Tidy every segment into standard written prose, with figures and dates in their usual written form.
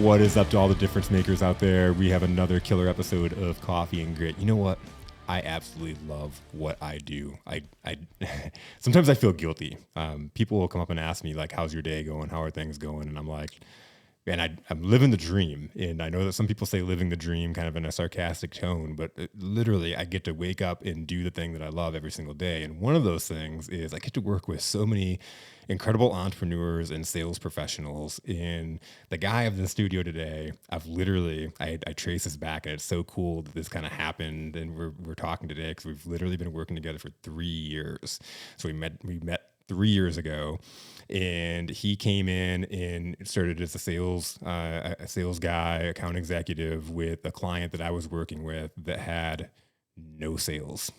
What is up to all the difference makers out there? We have another killer episode of Coffee and Grit. You know what? I absolutely love what I do. I sometimes I feel guilty. People will come up and ask me like, "How's your day going? How are things going?" And I'm like, man, I'm living the dream. And I know that some people say living the dream kind of in a sarcastic tone, but literally I get to wake up and do the thing that I love every single day. And one of those things is I get to work with so many incredible entrepreneurs and sales professionals. And the guy of the studio today, I trace this back, and it's so cool that this kind of happened. And we're talking today because we've literally been working together for 3 years. So we met 3 years ago, and he came in and started as a sales guy, account executive with a client that I was working with that had no sales.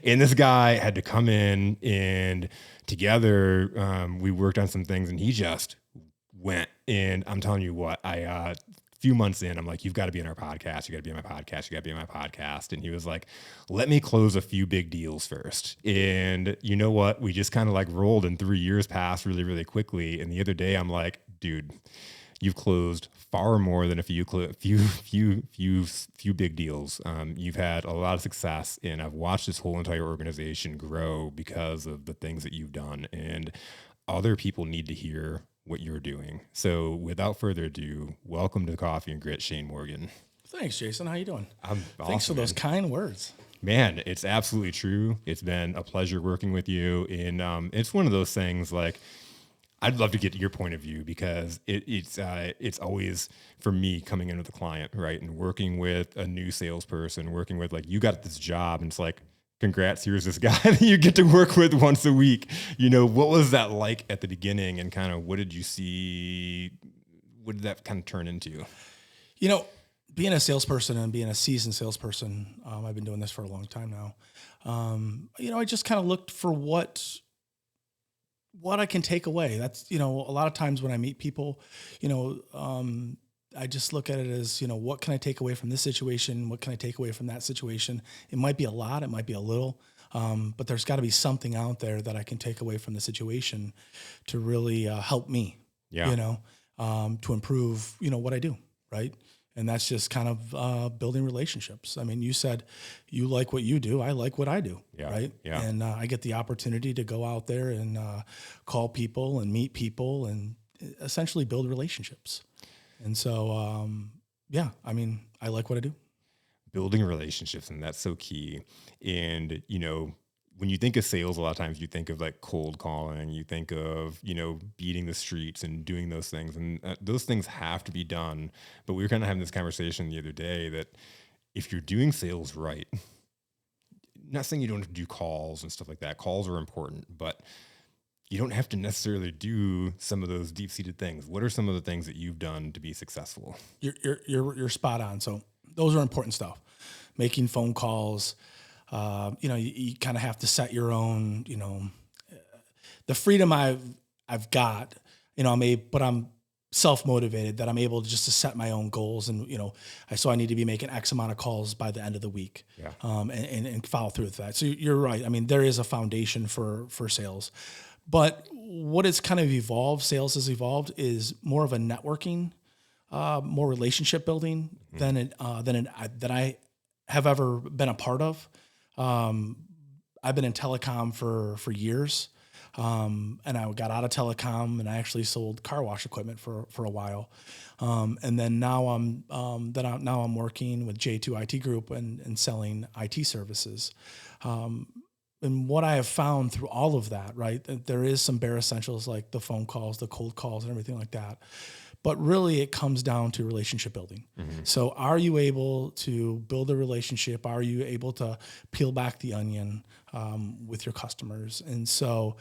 And this guy had to come in, and together we worked on some things, and he just went. And I'm telling you what, few months in, I'm like, you've got to be in our podcast. You got to be in my podcast. You got to be in my podcast. And he was like, let me close a few big deals first. And you know what? We just kind of like rolled, and 3 years passed really, really quickly. And the other day I'm like, dude, you've closed far more than a few big deals. You've had a lot of success, and I've watched this whole entire organization grow because of the things that you've done. And other people need to hear what you're doing. So without further ado, welcome to Coffee and Grit, Shane Morgan. Thanks, Jason. How you doing? I'm awesome, Thanks for those kind words. Man, it's absolutely true. It's been a pleasure working with you. And it's one of those things like, I'd love to get your point of view, because it's always, for me, coming in with a client, right? And working with a new salesperson, working with like, you got this job, and it's like, congrats, here's this guy that you get to work with once a week. You know, what was that like at the beginning, and kind of what did you see? What did that kind of turn into? You know, being a salesperson and being a seasoned salesperson, I've been doing this for a long time now. I just kind of looked for what I can take away. That's, a lot of times when I meet people, I just look at it as, what can I take away from this situation? What can I take away from that situation? It might be a lot, it might be a little, but there's got to be something out there that I can take away from the situation to really help me, to improve, what I do, right? And that's just kind of building relationships. I mean, you said you like what you do. I like what I do, right? Yeah. And I get the opportunity to go out there and call people and meet people and essentially build relationships. And so, I like what I do. Building relationships, and that's so key. And, when you think of sales, a lot of times you think of like cold calling, you think of, beating the streets and doing those things. And those things have to be done. But we were kind of having this conversation the other day that if you're doing sales right, not saying you don't have to do calls and stuff like that. Calls are important, but you don't have to necessarily do some of those deep-seated things. What are some of the things that you've done to be successful? You're spot on. So those are important stuff. Making phone calls, you kind of have to set your own, the freedom I've got, but I'm self-motivated that I'm able to just to set my own goals. And, I need to be making X amount of calls by the end of the week, and follow through with that. So you're right. I mean, there is a foundation for sales, but what it's kind of evolved, sales has evolved, is more of a networking, more relationship building than I have ever been a part of. I've been in telecom for years, and I got out of telecom, and I actually sold car wash equipment for a while, and then now I'm working with J2 IT Group and selling IT services. And what I have found through all of that, right, that there is some bare essentials like the phone calls, the cold calls, and everything like that. But really, it comes down to relationship building. Mm-hmm. So are you able to build a relationship? Are you able to peel back the onion with your customers? And so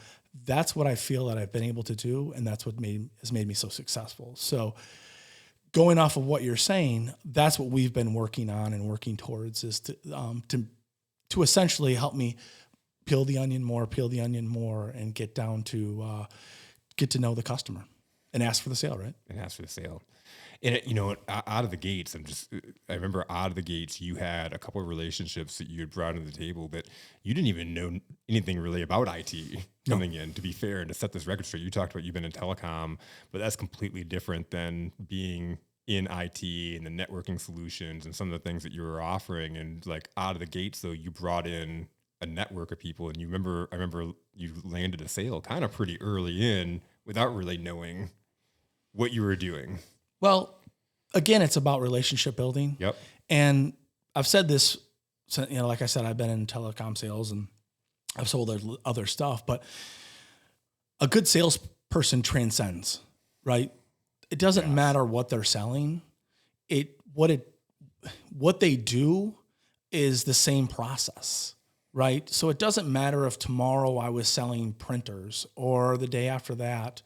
that's what I feel that I've been able to do, and that's what has made me so successful. So going off of what you're saying, that's what we've been working on and working towards, is to essentially help me peel the onion more, and get down to get to know the customer and ask for the sale, right? And ask for the sale. And out of the gates, I remember out of the gates, you had a couple of relationships that you had brought to the table that you didn't even know anything really about IT coming in, to be fair. And to set this record straight, you talked about you've been in telecom, but that's completely different than being in IT and the networking solutions and some of the things that you were offering. And like out of the gates, though, you brought in a network of people, and I remember you landed a sale kind of pretty early in without really knowing what you were doing. Well, again, it's about relationship building. Yep. And I've said this, like I said, I've been in telecom sales and I've sold other stuff, but a good salesperson transcends, right? It doesn't matter what they're selling. What they do is the same process, right? So it doesn't matter if tomorrow I was selling printers or the day after that,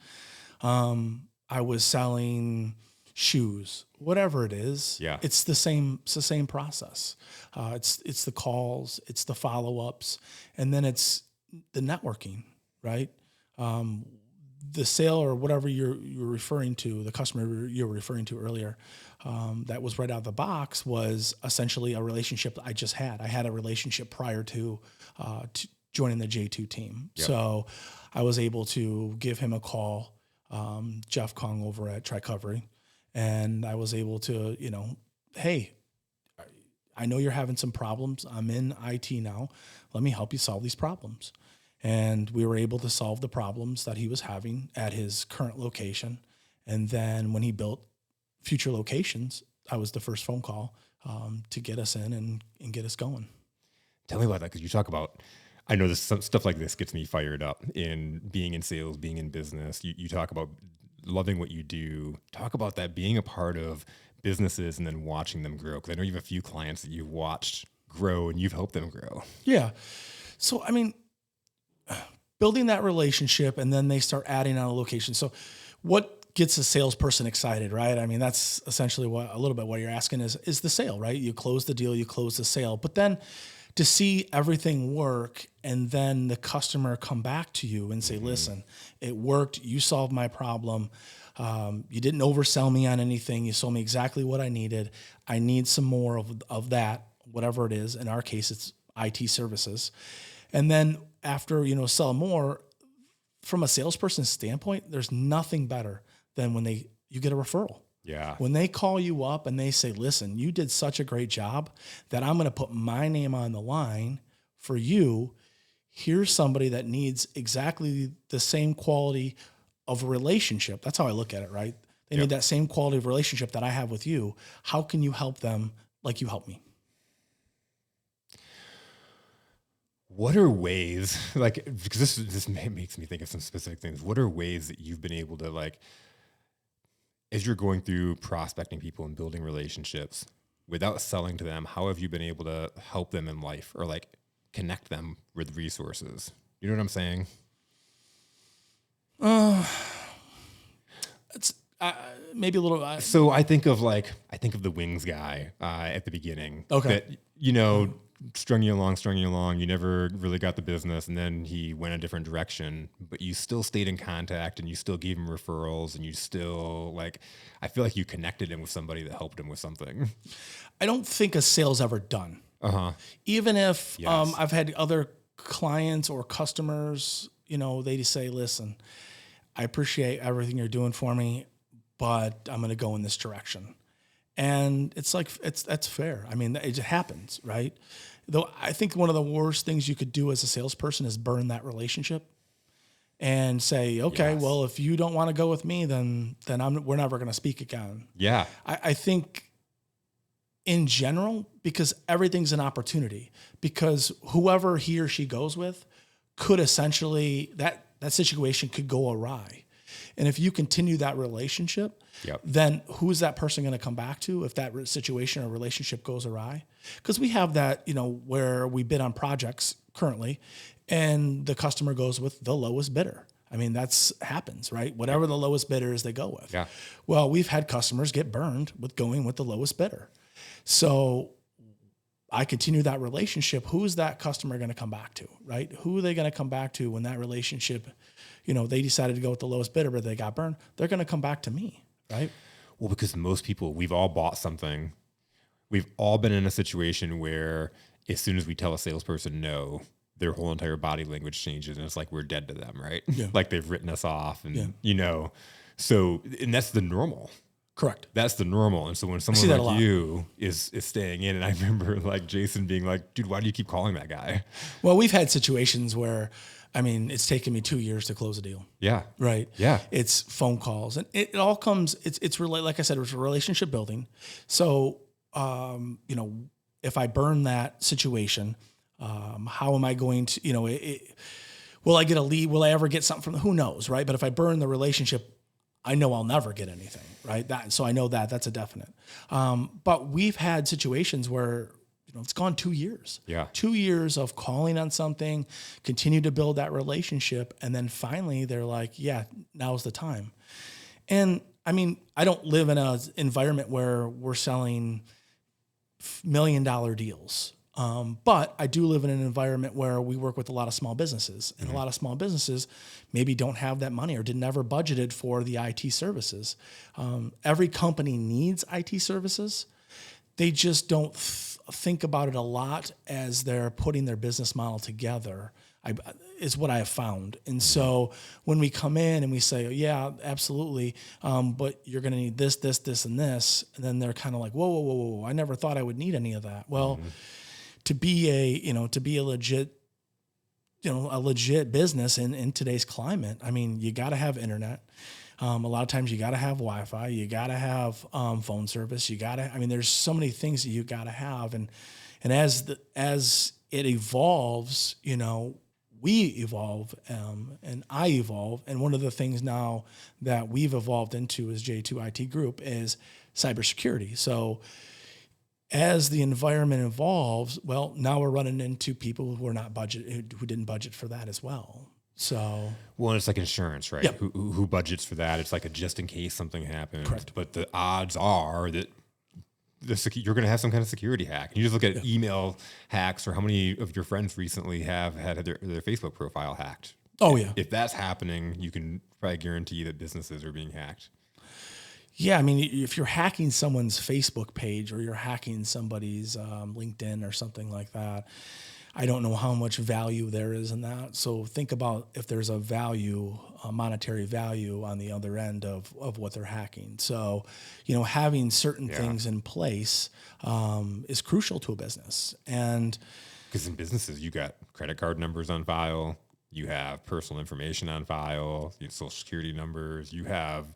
I was selling shoes, whatever it is. Yeah. It's the same process. It's the calls, it's the follow-ups, and then it's the networking, right? The sale or whatever you're referring to, the customer you were referring to earlier, that was right out of the box was essentially a relationship that I just had. I had a relationship prior to joining the J2 team. Yep. So I was able to give him a call, Jeff Kong over at Tricovery, and I was able to, hey, I know you're having some problems. I'm in IT now. Let me help you solve these problems. And we were able to solve the problems that he was having at his current location. And then when he built future locations, I was the first phone call to get us in and get us going. Tell me about that, because you talk about, I know some stuff like this gets me fired up in being in sales, being in business. You talk about loving what you do. Talk about that being a part of businesses and then watching them grow, because I know you have a few clients that you've watched grow and you've helped them grow. Yeah. So, I mean, building that relationship, and then they start adding on a location. So what gets a salesperson excited, right? I mean, that's essentially a little bit what you're asking is the sale, right? You close the deal, you close the sale, but then to see everything work and then the customer come back to you and say, listen, it worked. You solved my problem. You didn't oversell me on anything. You sold me exactly what I needed. I need some more of that, whatever it is. In our case, it's IT services. And then after, sell more, from a salesperson's standpoint, there's nothing better than when you get a referral. Yeah. When they call you up and they say, listen, you did such a great job that I'm going to put my name on the line for you. Here's somebody that needs exactly the same quality of a relationship. That's how I look at it, right? They need that same quality of relationship that I have with you. How can you help them like you help me? What are ways, because this makes me think of some specific things. What are ways that you've been able to, as you're going through prospecting people and building relationships without selling to them, how have you been able to help them in life or connect them with resources? You know what I'm saying? It's maybe a little. So I think of the wings guy at the beginning. Okay. That, strung you along. You never really got the business, and then he went a different direction, but you still stayed in contact and you still gave him referrals, and you still I feel like you connected him with somebody that helped him with something. I don't think a sale's ever done. Even if I've had other clients or customers, they just say, listen, I appreciate everything you're doing for me, but I'm going to go in this direction. And that's fair. I mean, it happens, right? Though I think one of the worst things you could do as a salesperson is burn that relationship and say, okay, well, if you don't want to go with me, then we're never going to speak again. Yeah. I think in general, because everything's an opportunity, because whoever he or she goes with could essentially, that situation could go awry. And if you continue that relationship, then who's that person going to come back to if that situation or relationship goes awry? Because we have that, where we bid on projects currently and the customer goes with the lowest bidder. I mean, that's happens, right? Whatever the lowest bidder is, they go with. Yeah. Well, we've had customers get burned with going with the lowest bidder. So I continue that relationship. Who's that customer going to come back to, right? Who are they going to come back to when that relationship, they decided to go with the lowest bidder, but they got burned? They're going to come back to me, right? Well, because most people, we've all bought something. We've all been in a situation where as soon as we tell a salesperson no, their whole entire body language changes, and it's like we're dead to them, right? Yeah. Like they've written us off, and Yeah. so, and that's the normal. Correct. That's the normal. And so when see someone that a like lot. you is staying in, and I remember like Jason being like, dude, why do you keep calling that guy? Well, we've had situations where, I mean, it's taken me 2 years to close a deal. Yeah. Right. Yeah. It's phone calls, and it all comes. It's really, like I said, it's relationship building. So, if I burn that situation, how am I going to, will I get a lead? Will I ever get something from? Who knows, right? But if I burn the relationship, I know I'll never get anything, right? So I know that's a definite. But we've had situations where it's gone 2 years. Yeah. 2 years of calling on something, continue to build that relationship, and then finally they're like, "Yeah, now's the time." And I mean, I don't live in an environment where we're selling $1 million deals. But I do live in an environment where we work with a lot of small businesses, and a lot of small businesses maybe don't have that money or did never budgeted for the IT services. Every company needs IT services. They just don't think about it a lot as they're putting their business model together, is what I have found. And so when we come in and we say, yeah, absolutely, but you're going to need this, this, this, and this, and then they're kind of like, whoa, I never thought I would need any of that. Well, to be a legit, a legit business in today's climate, I mean, you got to have internet. A lot of times you got to have Wi-Fi, you got to have phone service, there's so many things that you got to have. And as it evolves, we evolve, and I evolve. And one of the things now that we've evolved into as J2 IT Group is cybersecurity. So as the environment evolves, well, now we're running into people who are not who didn't budget for that as well. So, well, it's like insurance, right? Yep. Who budgets for that? It's like a just in case something happens. Correct. But the odds are that you're going to have some kind of security hack. You just look at email hacks, or how many of your friends recently have had their Facebook profile hacked. Oh yeah. If that's happening, you can probably guarantee that businesses are being hacked. Yeah, I mean, if you're hacking someone's Facebook page or you're hacking somebody's LinkedIn or something like that, I don't know how much value there is in that. So think about if there's a value, a monetary value on the other end of what they're hacking. So, having certain things in place is crucial to a business. And because in businesses, you got credit card numbers on file, you have personal information on file, you have social security numbers, you have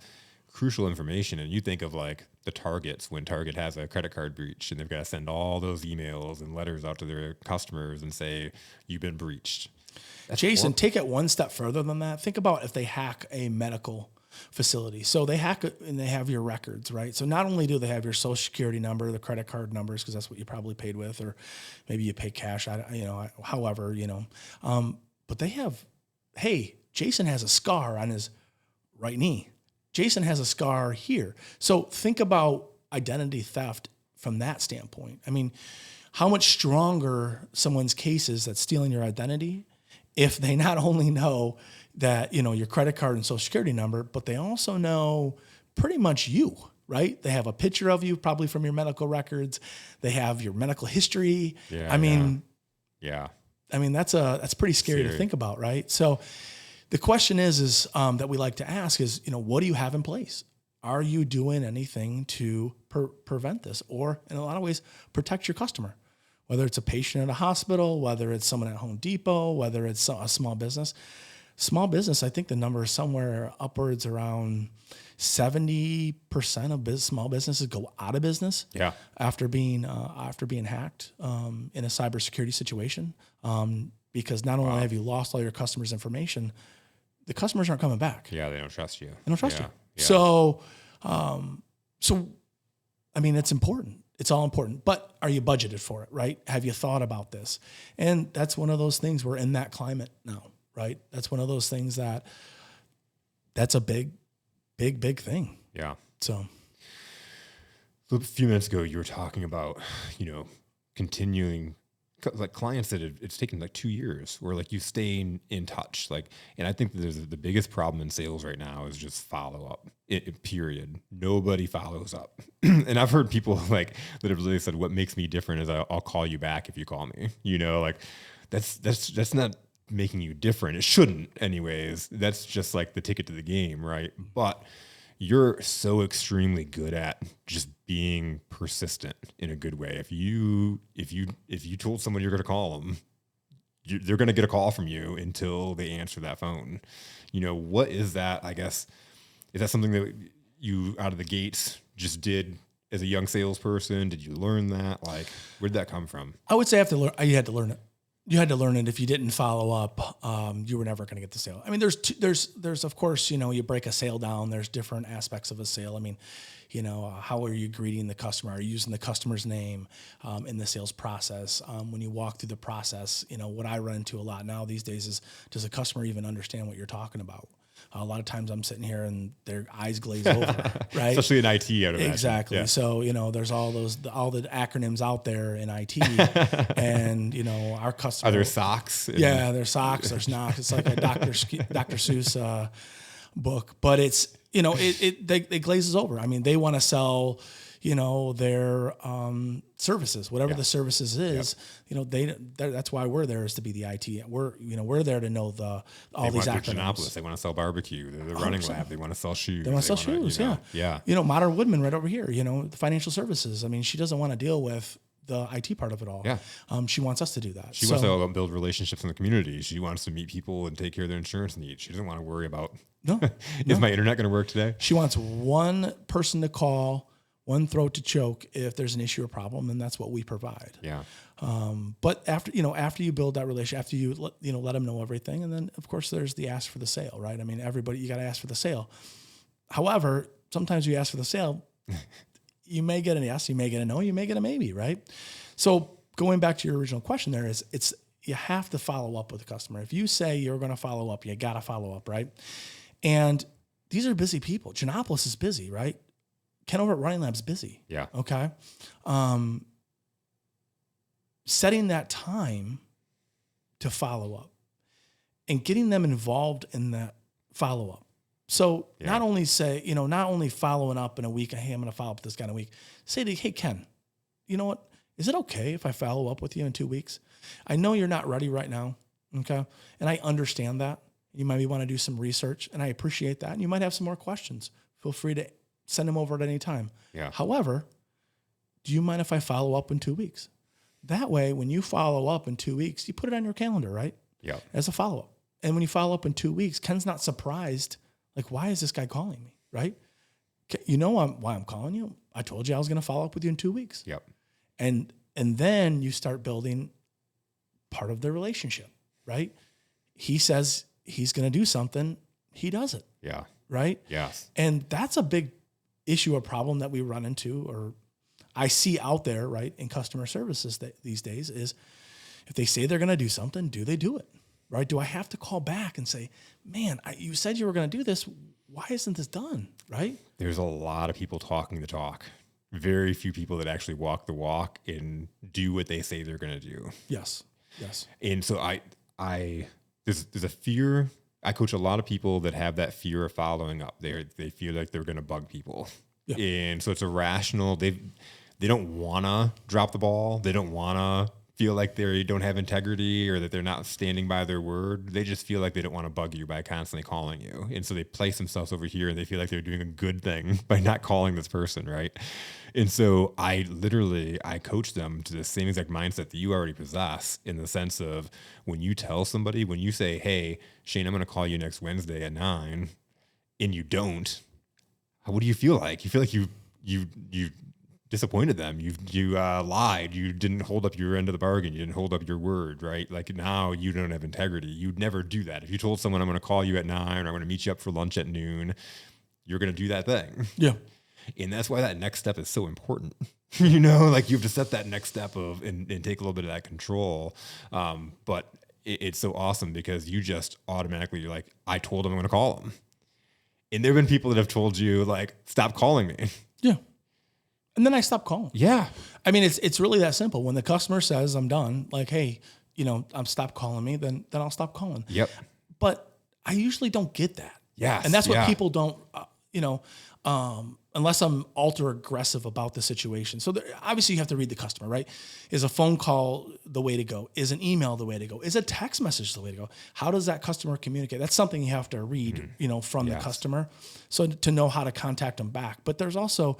crucial information. And you think of like the Targets, when Target has a credit card breach and they've got to send all those emails and letters out to their customers and say, you've been breached. That's Jason, take it one step further than that. Think about if they hack a medical facility. So they hack it and they have your records, right? So not only do they have your social security number, the credit card numbers, because that's what you probably paid with, or maybe you pay cash, however, but they have, hey, Jason has a scar on his right knee. Jason has a scar here. So think about identity theft from that standpoint. I mean, how much stronger someone's case is that's stealing your identity if they not only know that, your credit card and social security number, but they also know pretty much you, right? They have a picture of you, probably from your medical records. They have your medical history. Yeah. That's pretty scary to think about, right? So the question is that we like to ask is, what do you have in place? Are you doing anything to prevent this, or in a lot of ways, protect your customer? Whether it's a patient at a hospital, whether it's someone at Home Depot, whether it's a small business. Small business, I think the number is somewhere upwards around 70% of small businesses go out of business after being hacked in a cybersecurity situation. Because not only have you lost all your customers' information, the customers aren't coming back. Yeah, they don't trust you. They don't trust you. Yeah. So, it's important. It's all important. But are you budgeted for it, right? Have you thought about this? And that's one of those things. We're in that climate now, right? That's one of those things that's a big thing. Yeah. So a few minutes ago, you were talking about, continuing like clients that it's taken like 2 years where like you stay in touch. Like, and I think that there's the biggest problem in sales right now is just follow up. Period. Nobody follows up. And I've heard people like that have really said, what makes me different is I'll call you back if you call me, like that's not making you different. It shouldn't anyways. That's just like the ticket to the game. Right. But you're so extremely good at just being persistent in a good way. If you told someone you're going to call them, they're going to get a call from you until they answer that phone. What is that? I guess, is that something that you out of the gates just did as a young salesperson? Did you learn that? Like, where'd that come from? I would say you had to learn it. You had to learn it. If you didn't follow up, you were never going to get the sale. I mean, there's of course, you break a sale down. There's different aspects of a sale. I mean, how are you greeting the customer? Are you using the customer's name in the sales process? When you walk through the process, what I run into a lot now these days is, does the customer even understand what you're talking about? A lot of times I'm sitting here and their eyes glaze over, right? Especially in IT, I'd imagine. Exactly. Yeah. So, there's all the acronyms out there in IT and, our customer. Are there socks? Yeah, there's socks, there's not. It's like a Dr. Seuss book, but it's, they glazes over. I mean, they want to sell, their services, whatever the services is, that's why we're there, is to be the IT. We're there to know all these acronyms. They want to sell barbecue. They're the running lab. They want to sell shoes. They want to sell shoes. Yeah. Modern Woodman right over here, the financial services. I mean, she doesn't want to deal with the IT part of it all. Yeah. She wants us to do that. She wants to build relationships in the community. She wants to meet people and take care of their insurance needs. She doesn't want to worry about, is my internet going to work today? She wants one person to call, one throat to choke if there's an issue or problem, and that's what we provide. Yeah. But after you build that relationship, after you let them know everything, and then of course there's the ask for the sale, right? I mean, you got to ask for the sale. However, sometimes you ask for the sale, you may get an yes, you may get a no, you may get a maybe, right? So going back to your original question, you have to follow up with the customer. If you say you're going to follow up, you got to follow up, right? And these are busy people. Giannopolis is busy, right? Ken over at Running Lab's busy. Yeah. Okay. Setting that time to follow up and getting them involved in that follow up. So not only following up in a week, hey, I'm going to follow up with this guy in a week. Say to, hey, Ken, you know what? Is it okay if I follow up with you in 2 weeks? I know you're not ready right now. Okay. And I understand that. You might want to do some research, and I appreciate that. And you might have some more questions. Feel free to send them over at any time. Yeah. However, do you mind if I follow up in 2 weeks? That way, when you follow up in 2 weeks, you put it on your calendar, right? Yeah. As a follow-up. And when you follow up in 2 weeks, Ken's not surprised. Like, why is this guy calling me, right? You know why I'm calling you? I told you I was going to follow up with you in 2 weeks. Yep. And then you start building part of the relationship, right? He says he's going to do something. He does it. Yeah. Right? Yes. And that's a big issue or problem that we run into, or I see out there, right, in customer services these days, is if they say they're going to do something, do they do it, right? Do I have to call back and say, man, you said you were going to do this. Why isn't this done, right? There's a lot of people talking the talk. Very few people that actually walk the walk and do what they say they're going to do. Yes. And so there's a fear. I coach a lot of people that have that fear of following up. They feel like they're going to bug people. Yeah. And so it's irrational. They don't want to drop the ball. They don't want to feel like they don't have integrity or that they're not standing by their word. They just feel like they don't want to bug you by constantly calling you. And so they place themselves over here and they feel like they're doing a good thing by not calling this person, right? And so I coach them to the same exact mindset that you already possess, in the sense of when you tell somebody, when you say, hey, Shane, I'm going to call you next Wednesday at 9, and you don't, what do you feel like? You feel like you disappointed them. You lied. You didn't hold up your end of the bargain. You didn't hold up your word, right? Like, now you don't have integrity. You'd never do that. If you told someone I'm going to call you at 9 or I'm going to meet you up for lunch at noon, you're going to do that thing. Yeah. And that's why that next step is so important. Like, you have to set that next step and take a little bit of that control. But it's so awesome because you just automatically, you're like, I told him I'm going to call him. And there have been people that have told you, like, stop calling me. Yeah. And then I stop calling. Yeah. I mean, it's really that simple. When the customer says I'm done, like, hey, I'm stop calling me, then I'll stop calling. Yep. But I usually don't get that. Yes. And that's what people don't, unless I'm ultra aggressive about the situation. So obviously you have to read the customer, right? Is a phone call the way to go? Is an email the way to go? Is a text message the way to go? How does that customer communicate? That's something you have to read, from the customer. So to know how to contact them back. But there's also,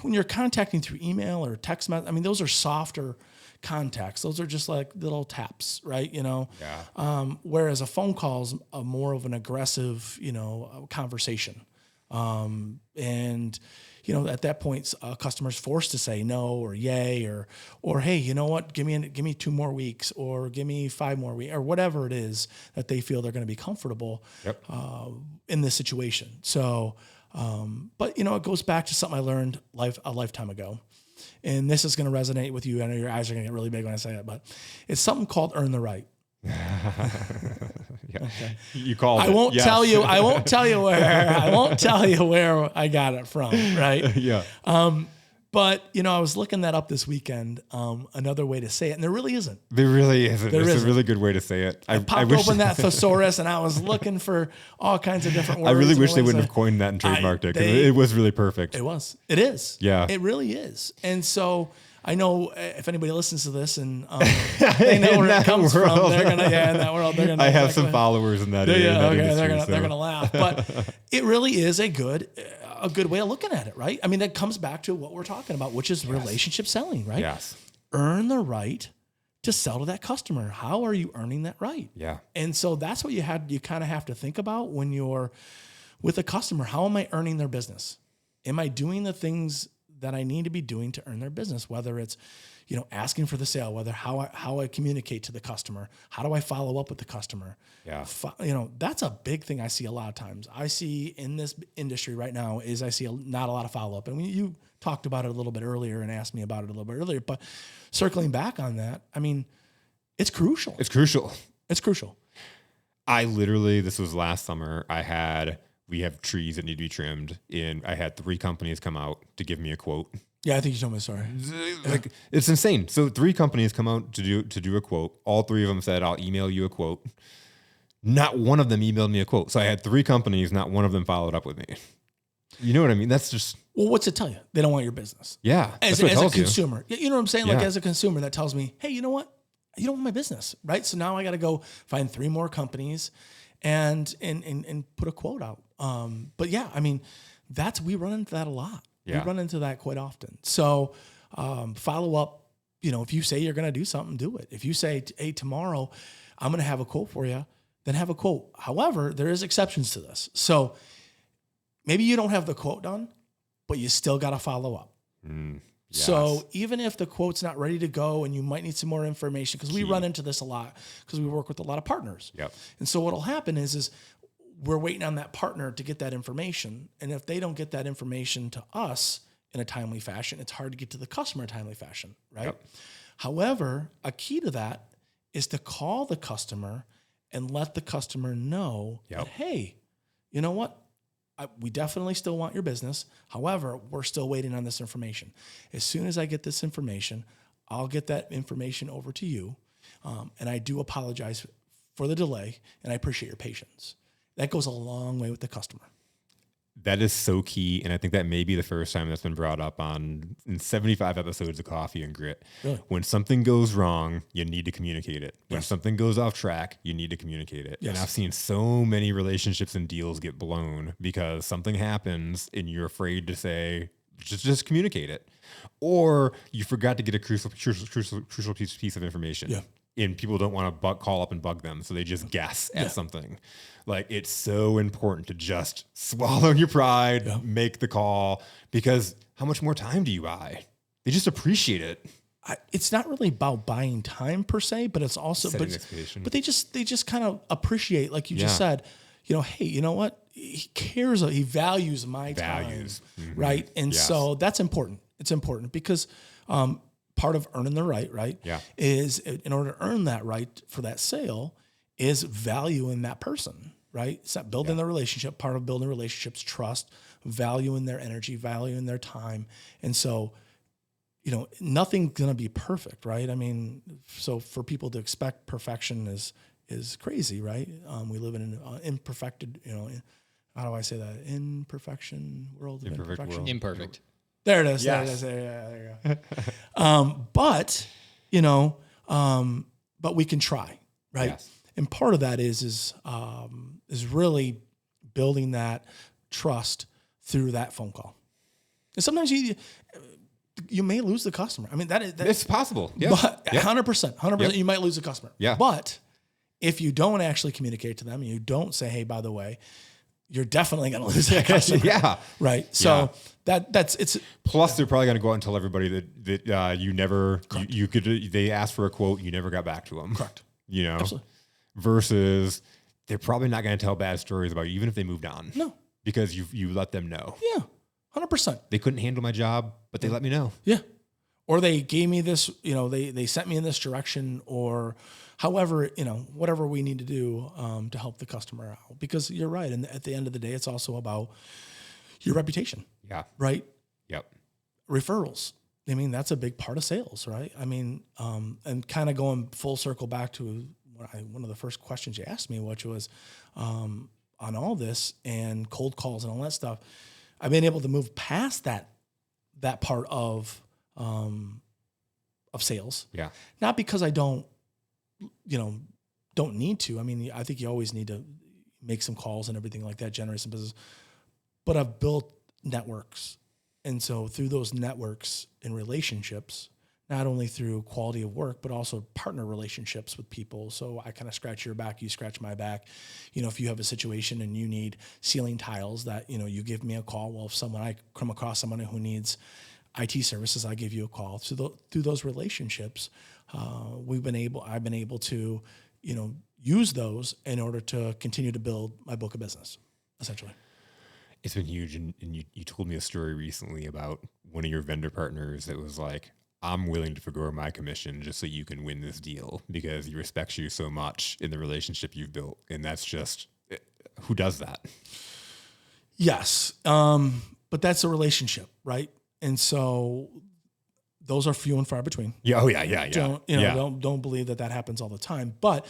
when you're contacting through email or text message, I mean, those are softer contacts. Those are just like little taps, right? Whereas a phone call is more of an aggressive, conversation. At that point, a customer's forced to say no or yay or hey, you know what? Give me 2 more weeks or give me 5 more weeks or whatever it is that they feel they're going to be comfortable in this situation. So, but it goes back to something I learned a lifetime ago. And this is going to resonate with you. I know your eyes are going to get really big when I say it, but it's something called earn the right. Okay. You called it. I won't tell you where I got it from. Right. Yeah. But I was looking that up this weekend, another way to say it. And there really isn't. There really isn't. There's a really good way to say it. I popped open that thesaurus and I was looking for all kinds of different words. I really wish they wouldn't have coined that and trademarked it because it was really perfect. It was. It is. Yeah. It really is. And so I know if anybody listens to this and they know where it comes from, they're gonna in that world they're gonna. I have some followers in that. They're gonna laugh, but it really is a good way of looking at it, right? I mean, that comes back to what we're talking about, which is relationship selling, right? Yes. Earn the right to sell to that customer. How are you earning that right? Yeah. And so that's what you kind of have to think about when you're with a customer. How am I earning their business? Am I doing the things that I need to be doing to earn their business? Whether it's, asking for the sale, whether how I communicate to the customer, how do I follow up with the customer? Yeah. That's a big thing I see a lot of times. I see in this industry right now I see not a lot of follow up. And you talked about it a little bit earlier and asked me about it a little bit earlier, but circling back on that, I mean, it's crucial. It's crucial. It's crucial. This was last summer. We have trees that need to be trimmed, and I had 3 companies come out to give me a quote. Yeah, I think you told me. Sorry, it's insane. So 3 companies come out to do a quote. All 3 of them said, "I'll email you a quote." Not one of them emailed me a quote. So I had 3 companies. Not one of them followed up with me. You know what I mean? That's just. Well, what's it tell you? They don't want your business. Yeah, as a consumer, you know what I'm saying? Yeah. Like as a consumer, that tells me, hey, you know what? You don't want my business, right? So now I got to go find 3 more companies, and put a quote out. But yeah, I mean, we run into that a lot. Yeah. We run into that quite often. So follow up, if you say you're going to do something, do it. If you say, hey, tomorrow I'm going to have a quote for you, then have a quote. However, there is exceptions to this. So maybe you don't have the quote done, but you still got to follow up. Yes. So even if the quote's not ready to go and you might need some more information, because we run into this a lot because we work with a lot of partners. Yep. And so what'll happen is we're waiting on that partner to get that information. And if they don't get that information to us in a timely fashion, it's hard to get to the customer in a timely fashion, right? Yep. However, a key to that is to call the customer and let the customer know that, hey, you know what? We definitely still want your business. However, we're still waiting on this information. As soon as I get this information, I'll get that information over to you. And I do apologize for the delay, and I appreciate your patience. That goes a long way with the customer. That is so key, and I think that may be the first time that's been brought up in 75 episodes of Coffee and Grit. Really? When something goes wrong, you need to communicate it. When Yes. something goes off track, you need to communicate it. Yes. And I've seen so many relationships and deals get blown because something happens and you're afraid to say, just communicate it. Or you forgot to get a crucial piece of information. Yeah. And people don't want to call up and bug them, so they just guess at something. Like, it's so important to just swallow your pride, make the call, because how much more time do you buy? They just appreciate it. It's not really about buying time per se, but it's also, Setting an expectation. but they just kind of appreciate, like you just said, hey, you know what? He cares, he values my time, Mm-hmm. right? And so that's important. It's important because part of earning the right? Yeah. Is in order to earn that right for that sale is value in that person, right? It's not building the relationship. Part of building relationships, trust, value in their energy, value in their time. And so, nothing's going to be perfect, right? I mean, so for people to expect perfection is crazy, right? We live in an imperfected, how do I say that? Imperfection world of imperfection. World. Imperfect. There it is. Yes. There it is. Yeah, there you go. But we can try, right? Yes. And part of that is really building that trust through that phone call. And sometimes you may lose the customer. I mean, It's possible. Yeah. but 100%, you might lose the customer. Yeah. But if you don't actually communicate to them, and you don't say, hey, by the way, you're definitely going to lose that customer. Yeah. Right. So it's Plus, they're probably going to go out and tell everybody that you never, they asked for a quote, you never got back to them. correct. Absolutely. Versus they're probably not going to tell bad stories about you, even if they moved on. No. Because you let them know. Yeah. 100%. They couldn't handle my job, but they let me know. Yeah. Or they gave me this, they sent me in this direction, or however, whatever we need to do to help the customer out. Because you're right. And at the end of the day, it's also about your reputation. Yeah. Right? Yep. Referrals. I mean, that's a big part of sales, right? I mean, and kind of going full circle back to one of the first questions you asked me, which was on all this and cold calls and all that stuff. I've been able to move past that part of sales. Yeah. Not because I don't need to. I mean, I think you always need to make some calls and everything like that, generate some business. But I've built networks. And so through those networks and relationships, not only through quality of work, but also partner relationships with people. So I kind of scratch your back, you scratch my back. If you have a situation and you need ceiling tiles, that, you give me a call. Well, if I come across someone who needs IT services, I give you a call. So through those relationships, I've been able to, use those in order to continue to build my book of business, essentially. It's been huge. And you told me a story recently about one of your vendor partners that was like, I'm willing to forgo my commission just so you can win this deal because he respects you so much in the relationship you've built. And that's just, who does that? Yes. But that's a relationship, right? And so those are few and far between. Yeah. Oh yeah. Yeah. Yeah. Don't believe that happens all the time, but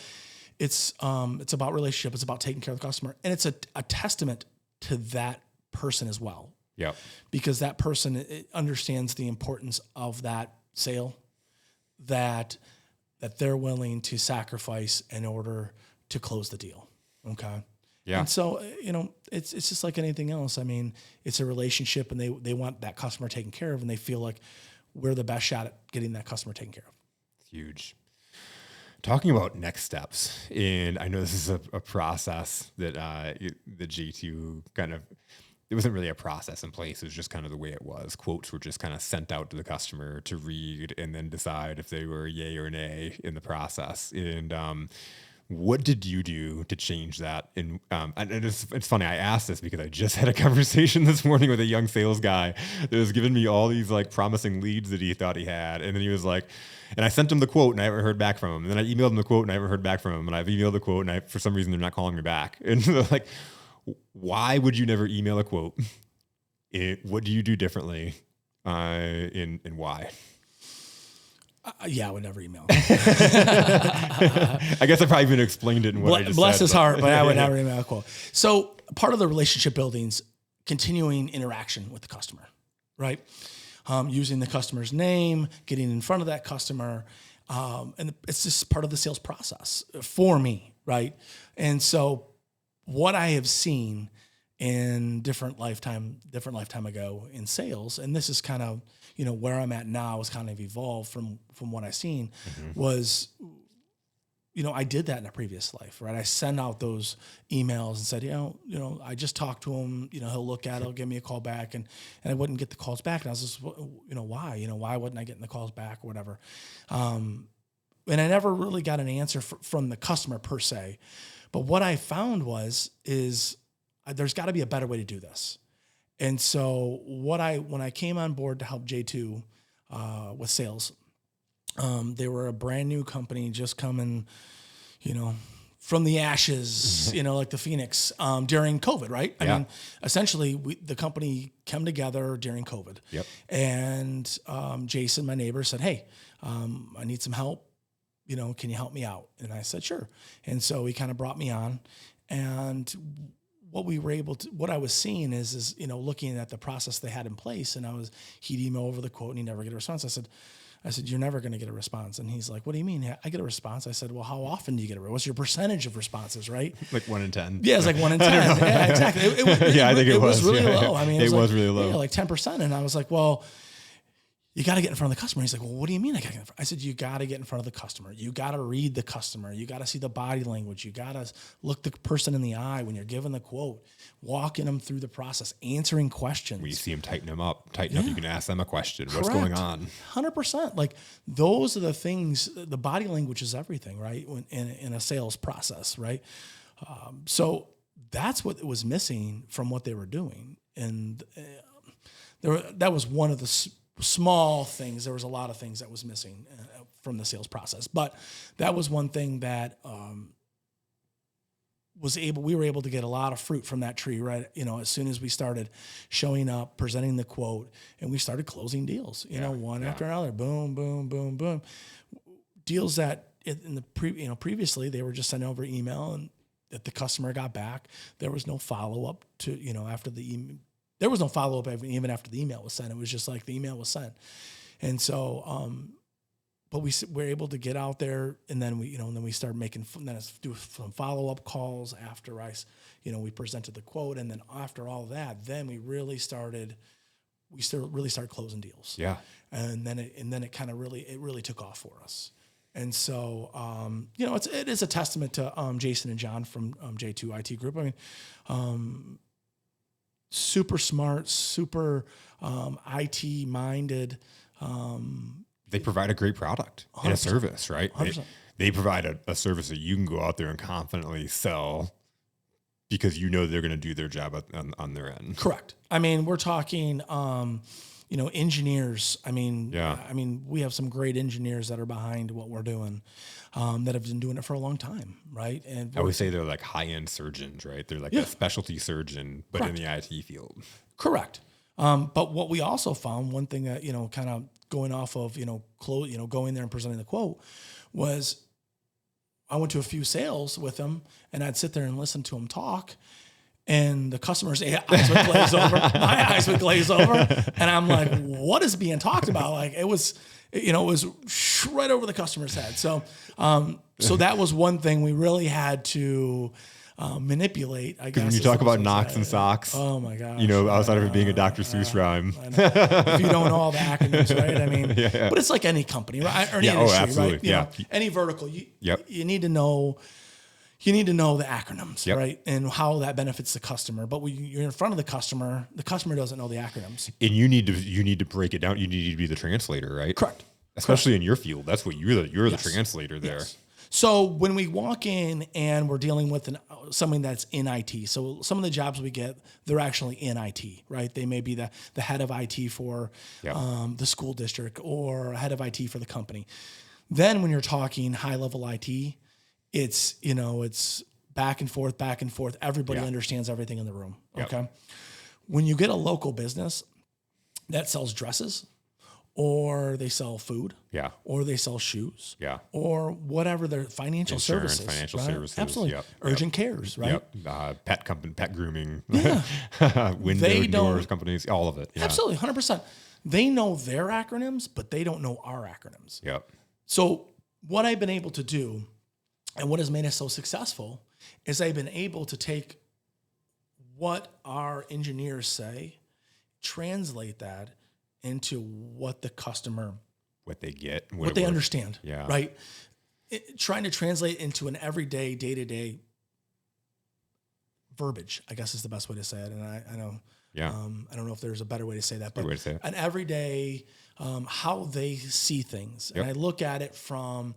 it's about relationship. It's about taking care of the customer. And it's a testament to that person as well. Yep. Because that person understands the importance of that sale, that they're willing to sacrifice in order to close the deal. Okay. Yeah. And so, it's just like anything else. I mean, it's a relationship and they want that customer taken care of, and they feel like we're the best shot at getting that customer taken care of. It's huge. Talking about next steps, and I know this is a process that the G2 kind of, it wasn't really a process in place. It was just kind of the way it was. Quotes were just kind of sent out to the customer to read and then decide if they were yay or nay in the process. And what did you do to change that? And it's funny, I asked this because I just had a conversation this morning with a young sales guy that was giving me all these like promising leads that he thought he had. And then he was like, and I sent him the quote and I haven't heard back from him. And then I emailed him the quote and I haven't heard back from him. And I've emailed the quote and for some reason they're not calling me back. And they're like, why would you never email a quote? What do you do differently? And why? Yeah, I would never email. I guess I probably even explained it in what I just bless said. his heart, but I would never email a quote. So part of the relationship building's continuing interaction with the customer, right? Using the customer's name, getting in front of that customer. And it's just part of the sales process for me, right? And so what I have seen in different lifetime ago in sales, and this is kind of, where I'm at now is kind of evolved from what I've seen, was, I did that in a previous life, right? I sent out those emails and said, I just talked to him, he'll look at it, he'll give me a call back, and I wouldn't get the calls back. And I was just, why? Why wasn't I getting the calls back or whatever? And I never really got an answer from the customer per se. But what I found is there's got to be a better way to do this. And so when I came on board to help J2 with sales, they were a brand new company just coming, from the ashes, like the Phoenix during COVID, right? I mean, essentially, the company came together during COVID. Yep. And Jason, my neighbor, said, "Hey, I need some help. Can you help me out?" And I said, "Sure." And so he kind of brought me on. And what I was seeing is looking at the process they had in place, and he'd email over the quote and he'd never get a response. I said, "You're never going to get a response." And he's like, "What do you mean? I get a response." I said, "Well, how often do you get a response? What's your percentage of responses, right?" Like 1 in 10. Yeah, it's like 1 in 10. Yeah, exactly. I think it was really low. I mean, it was really low. Yeah, like 10%. And I was like, "Well, you got to get in front of the customer." He's like, "Well, what do you mean I got to get in front?" I said, "You got to get in front of the customer. You got to read the customer. You got to see the body language. You got to look the person in the eye when you're giving the quote, walking them through the process, answering questions. When you see them tighten up, you can ask them a question. Correct. What's going on?" 100%. Like those are the things, the body language is everything, right? In a sales process, right? So that's what was missing from what they were doing. And that was one of the small things. There was a lot of things that was missing from the sales process, but that was one thing that we were able to get a lot of fruit from that tree, right? As soon as we started showing up, presenting the quote, and we started closing deals, one after another, boom, boom, boom, boom. Deals that previously they were just sending over email, and that the customer got back. There was no follow up after the email. There was no follow up even after the email was sent. It was just like the email was sent. And so, but we were able to get out there, and then we started do some follow up calls after we presented the quote, and then after all that, then we really started closing deals. Yeah. And then it kind of really took off for us. And so, it is a testament to Jason and John from J2 IT Group. I mean, super smart, super IT minded. They provide a great product and a service, right? 100%. They provide a service that you can go out there and confidently sell because they're going to do their job on their end. Correct. I mean, we're talking, engineers. I mean, we have some great engineers that are behind what we're doing, that have been doing it for a long time, right? And I would say they're like high-end surgeons, right? They're like a specialty surgeon, but Correct. in the IT field. Correct. But what we also found, one thing that, kind of going off of, going there and presenting the quote, was I went to a few sales with them, and I'd sit there and listen to them talk, and the customer's eyes would glaze over. My eyes would glaze over. And I'm like, what is being talked about? Like it was right over the customer's head. So, so that was one thing we really had to manipulate, I guess. When you talk about knocks and socks, oh my gosh, outside of it being a Dr. Seuss rhyme. If you don't know all the acronyms, right? I mean, but it's like any company, right? Or any industry, absolutely. right? Any vertical, you need to know. You need to know the acronyms, right? And how that benefits the customer. But when you're in front of the customer doesn't know the acronyms. And you need to break it down. You need to be the translator, right? Correct. Especially in your field. That's what you're the translator there. Yes. So when we walk in and we're dealing with something that's in IT, so some of the jobs we get, they're actually in IT, right? They may be the head of IT for the school district or head of IT for the company. Then when you're talking high level IT, it's back and forth. Everybody understands everything in the room. Okay. When you get a local business that sells dresses, or they sell food, or they sell shoes, or whatever their financial Insurance, services, financial right? services, absolutely, urgent cares, right? Pet company, pet grooming, window doors companies, all of it. Absolutely, 100%. They know their acronyms, but they don't know our acronyms. Yep. So what I've been able to do, and what has made us so successful, is I've been able to take what our engineers say, translate that into what the customer, what they get, what they understand, right? Trying to translate into an everyday, day-to-day verbiage, I guess is the best way to say it. And I know, I don't know if there's a better way to say that, but an everyday, how they see things. And I look at it from,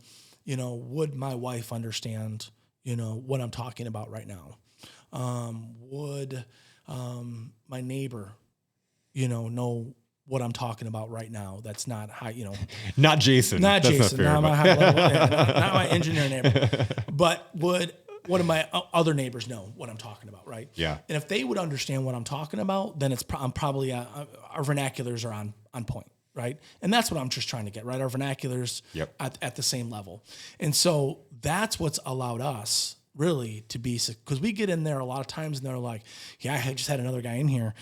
would my wife understand, what I'm talking about right now? Would my neighbor, know what I'm talking about right now? That's not high, not Jason, not my high level, not my engineer neighbor, but would one of my other neighbors know what I'm talking about, right? Yeah. And if they would understand what I'm talking about, then I'm probably our vernaculars are on point, right? And that's what I'm just trying to get, right? Our vernaculars Yep. at the same level. And so that's what's allowed us really to be, because we get in there a lot of times and they're like, yeah, I just had another guy in here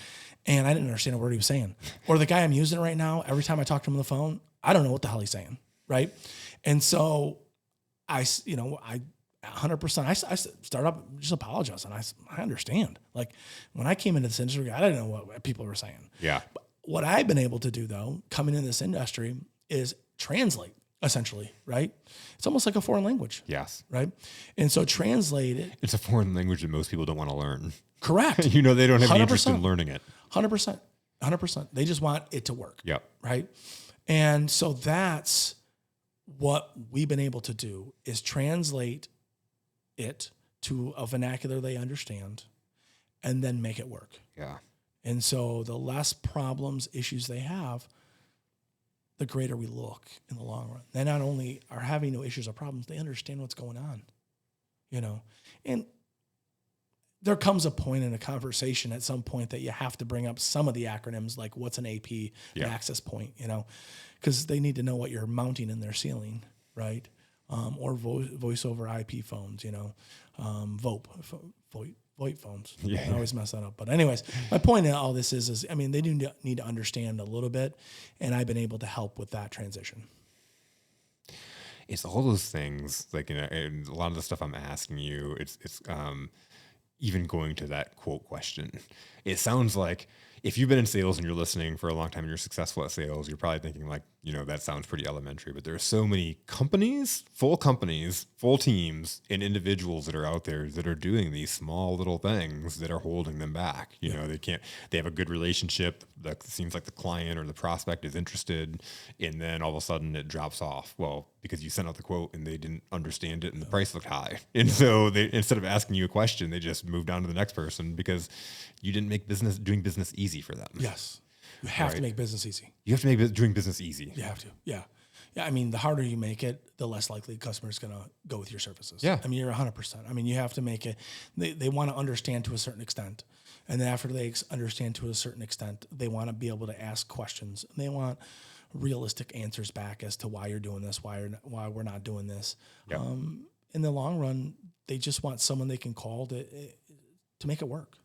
and I didn't understand a word he was saying. Or the guy I'm using right now, every time I talk to him on the phone, I don't know what the hell he's saying, right? And so I 100%, I start up just apologize. And I understand. Like when I came into this industry, I didn't know what people were saying. Yeah. But what I've been able to do though, coming into this industry, is translate essentially, right? It's almost like a foreign language. Yes. Right. And so translate it. It's a foreign language that most people don't want to learn. Correct. They don't have any interest in learning it. 100%. 100%. They just want it to work. Yep. Right. And so that's what we've been able to do, is translate it to a vernacular they understand and then make it work. Yeah. And so the less problems, issues they have, the greater we look in the long run. They not only are having no issues or problems, they understand what's going on, and there comes a point in a conversation at some point that you have to bring up some of the acronyms, like what's an AP, an access point, because they need to know what you're mounting in their ceiling, right? Or voice over IP phones, VoIP phones. Yeah. I always mess that up. But anyways, my point in all this is, they do need to understand a little bit, and I've been able to help with that transition. It's all those things, like, and a lot of the stuff I'm asking you, it's even going to that quote question. It sounds like if you've been in sales and you're listening for a long time and you're successful at sales, you're probably thinking like, that sounds pretty elementary, but there are so many companies, full teams, and individuals that are out there that are doing these small little things that are holding them back. They have a good relationship. That seems like the client or the prospect is interested, and then all of a sudden it drops off. Well, because you sent out the quote and they didn't understand it and the price looked high. And so they, instead of asking you a question, they just moved on to the next person because you didn't make doing business easy for them. Yes. You have to make business easy. You have to make doing business easy. You have to. Yeah. Yeah. I mean, the harder you make it, the less likely the customer is going to go with your services. Yeah. I mean, you're 100%. I mean, you have to make it, they want to understand to a certain extent. And then after they understand to a certain extent, they want to be able to ask questions. They want realistic answers back as to why you're doing this, why we're not doing this. Yep. In the long run, they just want someone they can call to make it work.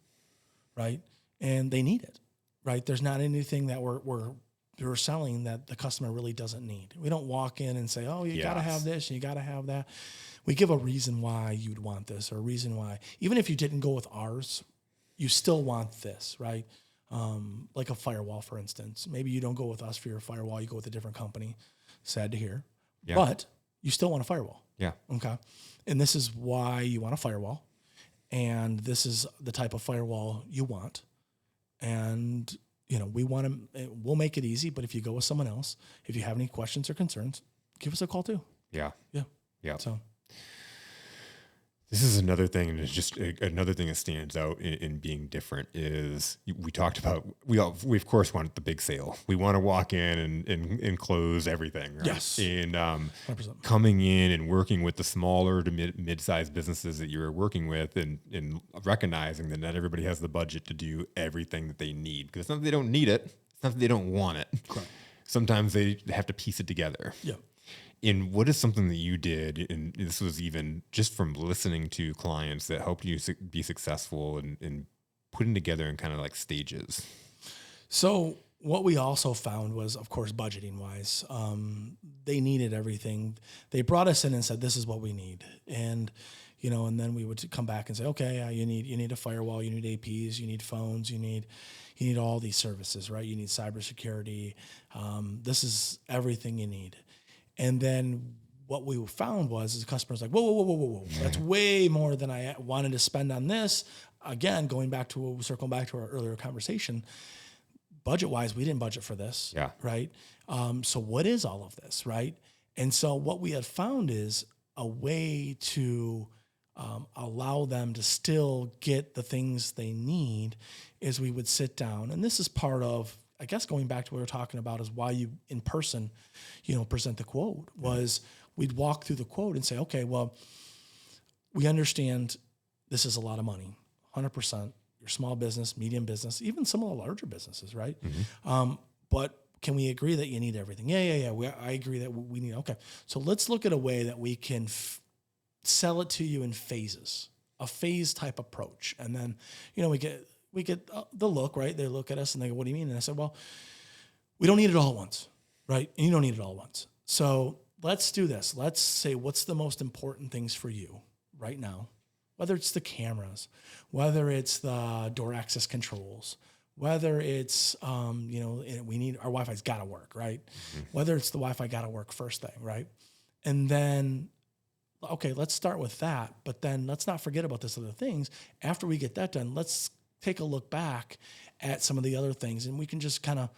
Right. And they need it. Right. There's not anything that we're selling that the customer really doesn't need. We don't walk in and say, oh, you got to have this and you got to have that. We give a reason why you'd want this, or a reason why, even if you didn't go with ours, you still want this, right? Like a firewall, for instance. Maybe you don't go with us for your firewall. You go with a different company. Sad to hear. Yeah. But you still want a firewall. Yeah. Okay. And this is why you want a firewall. And this is the type of firewall you want. And, we'll make it easy. But if you go with someone else, if you have any questions or concerns, give us a call too. Yeah. Yeah. Yeah. So this is another thing, and it's just another thing that stands out in being different is we talked about, we of course want the big sale. We want to walk in and close everything. Right? Yes. And 100%. coming in and working with the smaller to mid-sized businesses that you're working with, and recognizing that not everybody has the budget to do everything that they need, because it's not that they don't need it. It's not that they don't want it. Correct. Sometimes they have to piece it together. Yeah. And what is something that you did, and this was even just from listening to clients, that helped you be successful in putting together in kind of like stages? So what we also found was, of course, budgeting wise, they needed everything. They brought us in and said, this is what we need. And, and then we would come back and say, okay, you need a firewall, you need APs, you need phones, you need all these services, right? You need cybersecurity. This is everything you need. And then what we found was the customer's like, whoa. That's way more than I wanted to spend on this. Again, circling back to our earlier conversation, budget-wise, we didn't budget for this, right? So what is all of this, right? And so what we had found is a way to allow them to still get the things they need is we would sit down. And this is part of, I guess, going back to what we were talking about is why you in person, present the quote, was we'd walk through the quote and say, okay, well, we understand this is a lot of money, 100%. Your small business, medium business, even some of the larger businesses, right? But can we agree that you need everything? Yeah. I agree that we need. Okay, so let's look at a way that we can sell it to you in phases, a phase type approach, and then we get the look, right? They look at us and they go, "What do you mean?" And I said, "Well, we don't need it all at once, right? And you don't need it all at once. So let's do this. Let's say what's the most important things for you right now, whether it's the cameras, whether it's the door access controls, whether it's, we need our Wi-Fi's got to work, right? Whether it's the Wi-Fi got to work first thing, right? And then, okay, let's start with that. But then let's not forget about this other things. After we get that done, let's take a look back at some of the other things, and we can just kind of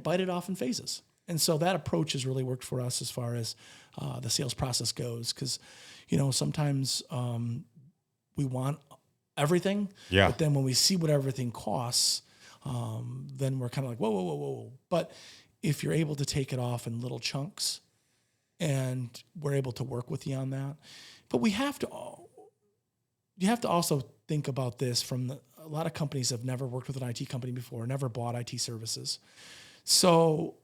bite it off in phases. And so that approach has really worked for us as far as the sales process goes, because sometimes we want everything, but then when we see what everything costs, then we're kind of like, whoa. But if you're able to take it off in little chunks, and we're able to work with you on that, but you have to also think about this from a lot of companies have never worked with an IT company before, never bought IT services. So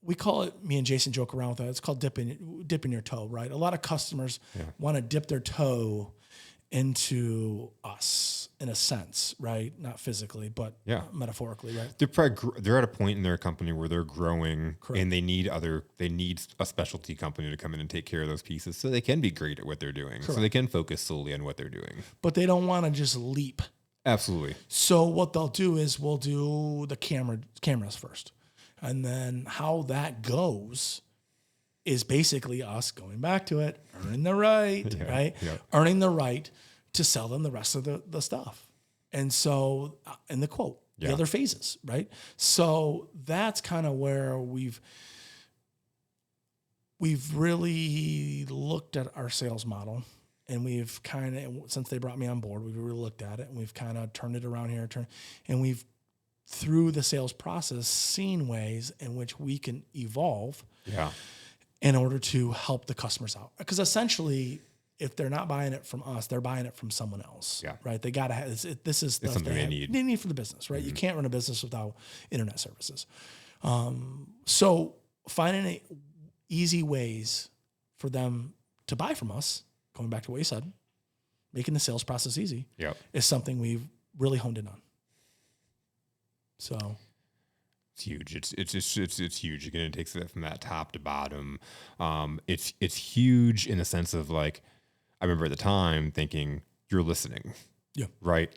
we call it, me and Jason joke around with that, it's called dipping your toe, right? A lot of customers want to dip their toe into us in a sense, right? Not physically, but metaphorically, right? They're at a point in their company where they're growing. Correct. And they need a specialty company to come in and take care of those pieces so they can be great at what they're doing. Correct. So they can focus solely on what they're doing. But they don't want to just leap. Absolutely. So what they'll do is we'll do the cameras first. And then how that goes is basically us going back to it, earning the right, right? Yeah. Earning the right to sell them the rest of the stuff. And so, in the quote, the other phases, right? So that's kind of where we've really looked at our sales model, and we've kind of, since they brought me on board, we've really looked at it, and we've kind of turned it around here, and we've, through the sales process, seen ways in which we can evolve in order to help the customers out. Because essentially, if they're not buying it from us, they're buying it from someone else, right? They got to have, this is stuff something they need. They need for the business, right? You can't run a business without internet services. So finding easy ways for them to buy from us, going back to what you said, making the sales process easy is something we've really honed in on. So it's huge. It's huge. Again, it takes it from that top to bottom. It's huge in the sense of, like, I remember at the time thinking, you're listening. Yeah. Right.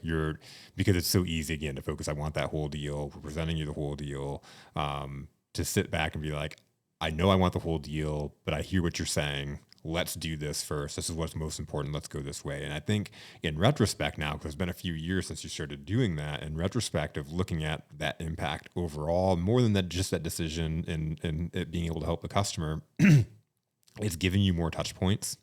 Because it's so easy, again, to focus. I want that whole deal. We're presenting you the whole deal. To sit back and be like, I know I want the whole deal, but I hear what you're saying. Let's do this first. This is what's most important. Let's go this way. And I think in retrospect now, because it's been a few years since you started doing that, in retrospect of looking at that impact overall, more than that, just that decision and it being able to help the customer, it's giving you more touch points.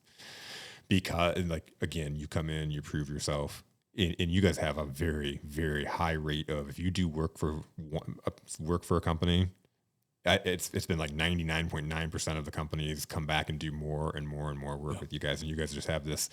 Because, like, again, you come in, you prove yourself, and you guys have a very, very high rate of, if you do work for a company, it's been like 99.9% of the companies come back and do more and more and more work with you guys. And you guys just have this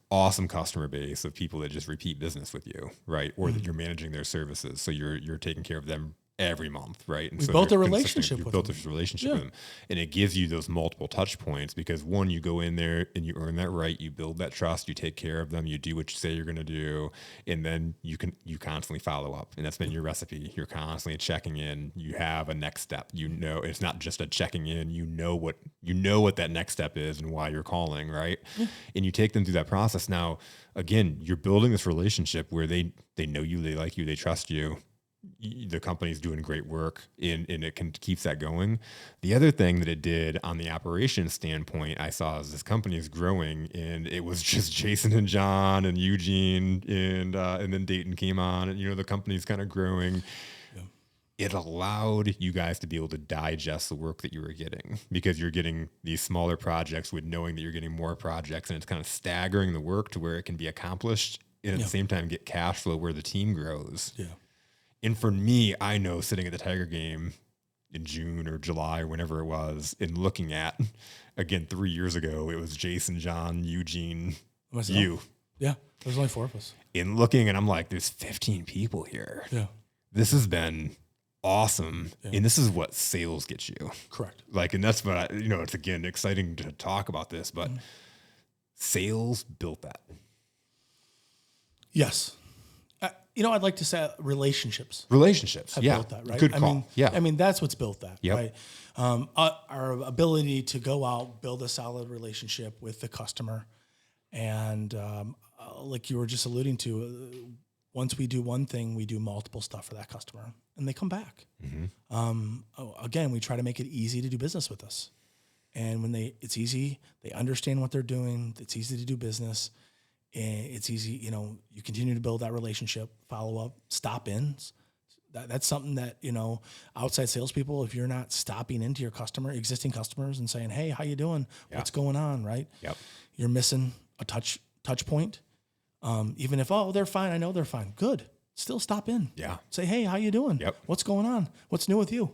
awesome customer base of people that just repeat business with you, right? Or that you're managing their services. So you're taking care of them every month, right? And we built a relationship with them. With them. And it gives you those multiple touch points because, one, you go in there and you earn that right, you build that trust, you take care of them, you do what you say you're going to do, and then you constantly follow up. And that's been your recipe. You're constantly checking in. You have a next step. It's not just a checking in. You know what that next step is and why you're calling, right? And you take them through that process. Now, again, you're building this relationship where they know you, they like you, they trust you. The company's doing great work and it keeps that going. The other thing that it did on the operations standpoint, I saw as this company is growing, and it was just Jason and John and Eugene and then Dayton came on, and the company's kind of growing. Yeah. It allowed you guys to be able to digest the work that you were getting, because you're getting these smaller projects with knowing that you're getting more projects, and it's kind of staggering the work to where it can be accomplished and at the same time get cash flow where the team grows. Yeah. And for me, I know sitting at the Tiger game in June or July or whenever it was, and looking at, again, 3 years ago, it was Jason, John, Eugene, Myself. You. Yeah. There's only 4 of us. In looking, and I'm like, there's 15 people here. Yeah. This has been awesome. Yeah. And this is what sales gets you. Correct. Like, and that's what it's again exciting to talk about this, but sales built that. Yes. I'd like to say relationships. Have built that, right? Good call. I mean, that's what's built that, Yep. right? Our ability to go out, build a solid relationship with the customer. And like you were just alluding to, once we do one thing, we do multiple stuff for that customer and they come back. Again, we try to make it easy to do business with us. And when it's easy, they understand what they're doing. It's easy to do business. And it's easy, you continue to build that relationship, follow up, stop ins. That's something that, outside salespeople, if you're not stopping into your existing customers and saying, hey, how you doing? Yeah. What's going on? Right. Yep. You're missing a touch point. Even if, they're fine. I know they're fine. Good. Still stop in. Yeah. Say, hey, how you doing? Yep. What's going on? What's new with you?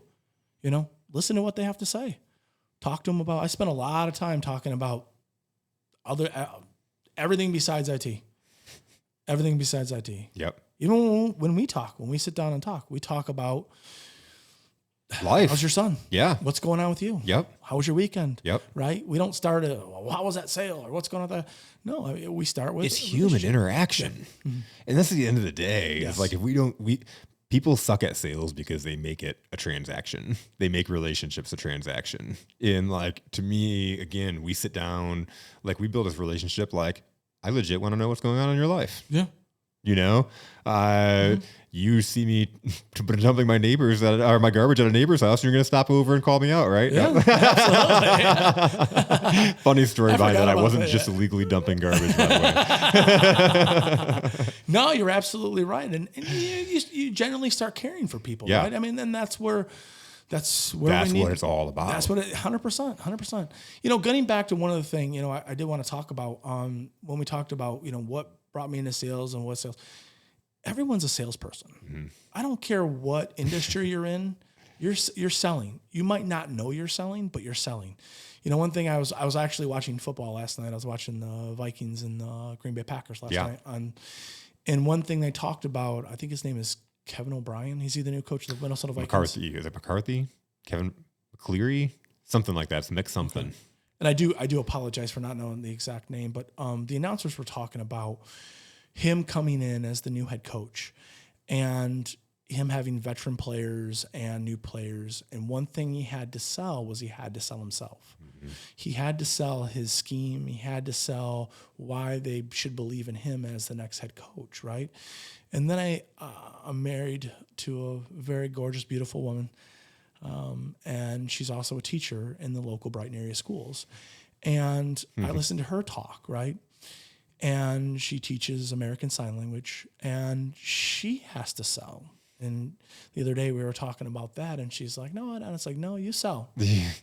Listen to what they have to say. Talk to them about, I spent a lot of time talking about everything besides IT. Everything besides IT. Yep. Even when we sit down and talk, we talk about life. How's your son? Yeah. What's going on with you? Yep. How was your weekend? Yep. Right? We don't start how was that sale or what's going on there? No, we start with it's human interaction. Yeah. And that's at the end of the day. Yes. It's like if people suck at sales because they make it a transaction. They make relationships a transaction. And like, to me, again, we sit down, like we build this relationship. Like, I legit want to know what's going on in your life. Yeah. You see me dumping my my garbage at a neighbor's house, and you're going to stop over and call me out, right? Yeah, absolutely. Funny story behind that. I wasn't just illegally dumping garbage, by the way. No, you're absolutely right. And you generally start caring for people, right? I mean, then that's what it's all about. That's what 100%. Getting back to one other thing, I did want to talk about when we talked about, what brought me into sales and what sales. Everyone's a salesperson. Mm-hmm. I don't care what industry you're in. You're selling. You might not know you're selling, but you're selling. One thing I was actually watching football last night. I was watching the Vikings and the Green Bay Packers last night. And one thing they talked about, I think his name is Kevin O'Brien. He's the new coach of the Minnesota Vikings. McCarthy. Is it McCarthy? Kevin McCleary? Something like that. It's mixed something. Okay. And I do apologize for not knowing the exact name, but the announcers were talking about him coming in as the new head coach and him having veteran players and new players. And one thing he had to sell was he had to sell himself. Mm-hmm. He had to sell his scheme. He had to sell why they should believe in him as the next head coach, right? And then I'm married to a very gorgeous, beautiful woman. And she's also a teacher in the local Brighton area schools. And I listened to her talk, right? And she teaches American Sign Language, and she has to sell. And the other day we were talking about that, and she's like, no, and it's like, no, you sell.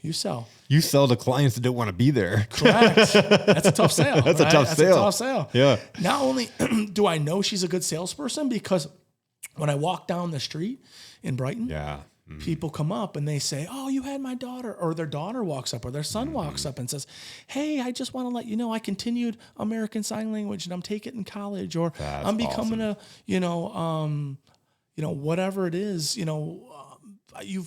You sell. You sell to clients that don't want to be there. Correct. That's a tough sale. That's a tough sale. Yeah. Not only do I know she's a good salesperson, because when I walk down the street in Brighton, people come up and they say, oh, you had my daughter, or their daughter walks up or their son walks up and says, hey, I just want to let you know I continued American Sign Language and I'm taking it in college, or that's I'm becoming awesome. Whatever it is, because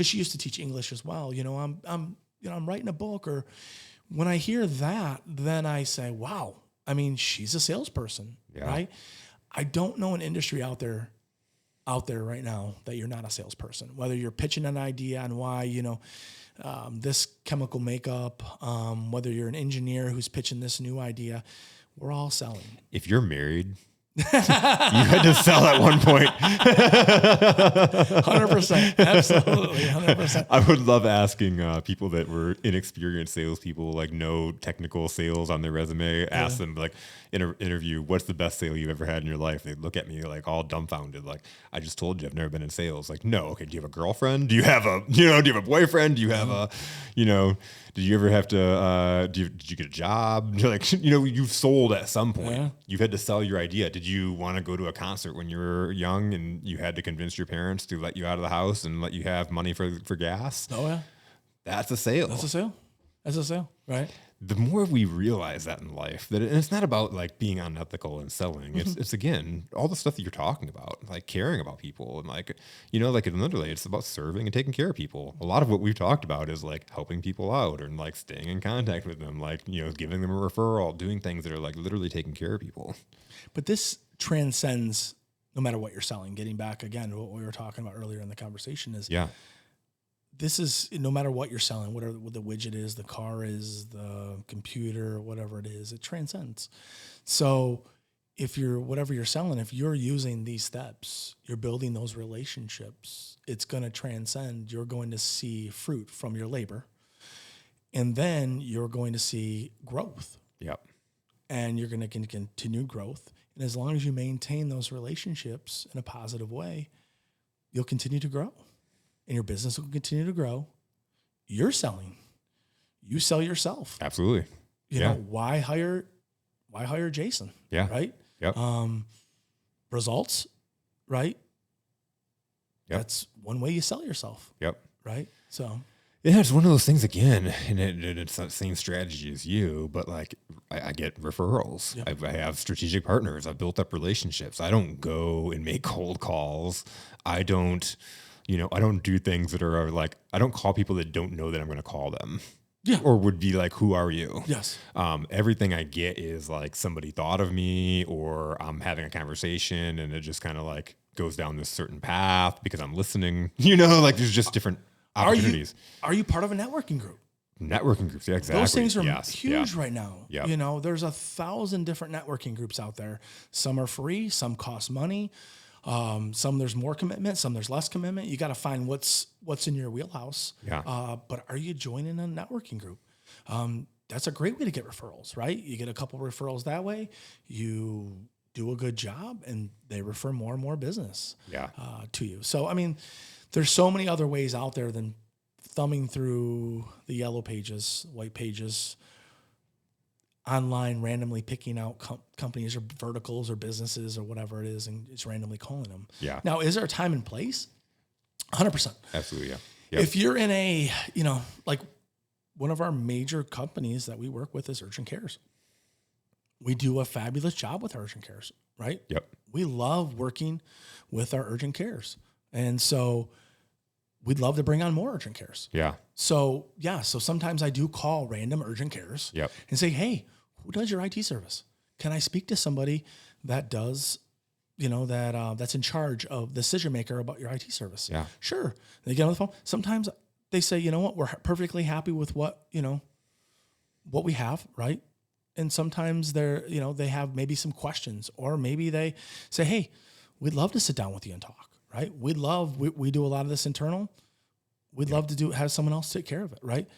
she used to teach English as well. I'm writing a book, or when I hear that, then I say, wow, I mean, she's a salesperson, right? I don't know an industry out there right now that you're not a salesperson, whether you're pitching an idea on why, this chemical makeup, whether you're an engineer who's pitching this new idea, we're all selling. If you're married, you had to sell at one point. 100%. Absolutely. 100%. I would love asking people that were inexperienced salespeople, like no technical sales on their resume, ask them like in an interview, what's the best sale you've ever had in your life? They'd look at me like all dumbfounded. Like, I just told you I've never been in sales. Like, no. Okay. Do you have a girlfriend? Do you have a boyfriend? Do you have did you ever have to, did you get a job? Like, you've sold at some point. Yeah. You've had to sell your idea. Did you want to go to a concert when you were young and you had to convince your parents to let you out of the house and let you have money for gas? Oh, yeah. That's a sale. That's a sale, right? the more we realize that in life, that it's not about like being unethical and selling. It's again, all the stuff that you're talking about, like caring about people and like, like literally it's about serving and taking care of people. A lot of what we've talked about is like helping people out and like staying in contact with them, like, giving them a referral, doing things that are like literally taking care of people. But this transcends no matter what you're selling. Getting back again to what we were talking about earlier in the conversation is, Yeah. this is no matter what you're selling, whatever the widget is, the car is, the computer, whatever it is, it transcends. So if whatever you're selling, if you're using these steps, you're building those relationships, it's going to transcend. You're going to see fruit from your labor, and then you're going to see growth. Yep. And you're going to continue growth. And as long as you maintain those relationships in a positive way, you'll continue to grow. And your business will continue to grow. You're selling. You sell yourself. Absolutely. You know, why hire Jason? Yeah. Right? Yep. Results, right? Yep. That's one way you sell yourself. Yep. Right? So yeah, it's one of those things again, and it's not the same strategy as you, but like I get referrals. Yep. I have strategic partners. I've built up relationships. I don't go and make cold calls. I don't do things that are like, I don't call people that don't know that I'm going to call them. Yeah. Or would be like, who are you? Yes. Everything I get is like somebody thought of me, or I'm having a conversation and it just kind of like goes down this certain path because I'm listening, like there's just different opportunities. Are you part of a networking group? Networking groups. Yeah, exactly. Those things are huge right now. Yep. There's 1,000 different networking groups out there. Some are free, some cost money. Some there's more commitment, some there's less commitment. You got to find what's in your wheelhouse. Yeah. But are you joining a networking group? That's a great way to get referrals, right? You get a couple referrals that way. You do a good job, and they refer more and more business to you. So, I mean, there's so many other ways out there than thumbing through the yellow pages, white pages, online, randomly picking out companies or verticals or businesses or whatever it is, and just randomly calling them. Yeah. Now, is there a time and place? 100%. Absolutely. Yeah. Yep. If you're in a, like one of our major companies that we work with is Urgent Cares. We do a fabulous job with Urgent Cares, right? Yep. We love working with our Urgent Cares. And so we'd love to bring on more Urgent Cares. Yeah. So sometimes I do call random Urgent Cares and say, hey, who does your IT service? Can I speak to somebody that does, that's in charge of the decision maker about your IT service? Yeah. Sure. They get on the phone. Sometimes they say, you know what, we're perfectly happy with what we have, right? And sometimes they have maybe some questions, or maybe they say, hey, we'd love to sit down with you and talk, right? We do a lot of this internal. We'd love to have someone else take care of it, right?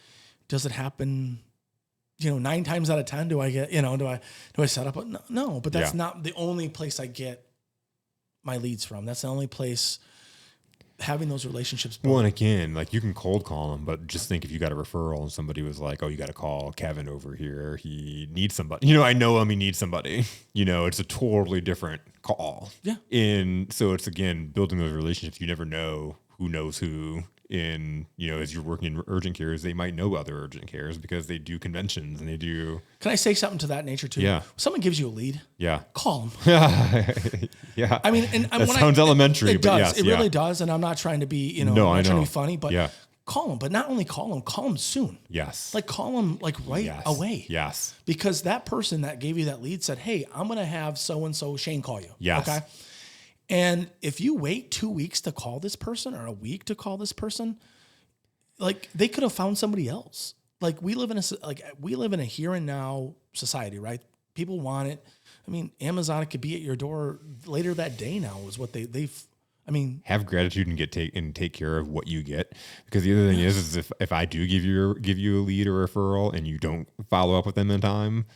Does it happen, 9 times out of 10? Do I get, do I set up? No, but that's not the only place I get my leads from. That's the only place having those relationships. Well, and again, like you can cold call them, but just think if you got a referral and somebody was like, oh, you got to call Kevin over here. He needs somebody, I know him. He needs somebody, it's a totally different call. Yeah. And so it's again, building those relationships. You never know who knows who. As you're working in urgent cares, they might know other urgent cares because they do conventions and they do. Can I say something to that nature too? Yeah. If someone gives you a lead, call them. Yeah. I mean, and that sounds elementary, it but does. yes, it really does. And I'm not trying to be, I'm no, not I trying know. to be funny, but call them. But not only call them soon. Yes. Like call them like right away. Yes. Because that person that gave you that lead said, hey, I'm going to have so-and-so Shane call you. Yes. Okay. And if you wait 2 weeks to call this person or a week to call this person, like they could have found somebody else. Like we live in a here and now society, right? People want it. I mean, Amazon could be at your door later that day now is what they've. I mean, have gratitude and take care of what you get, because the other thing is if I do give you a lead or referral and you don't follow up with them in time,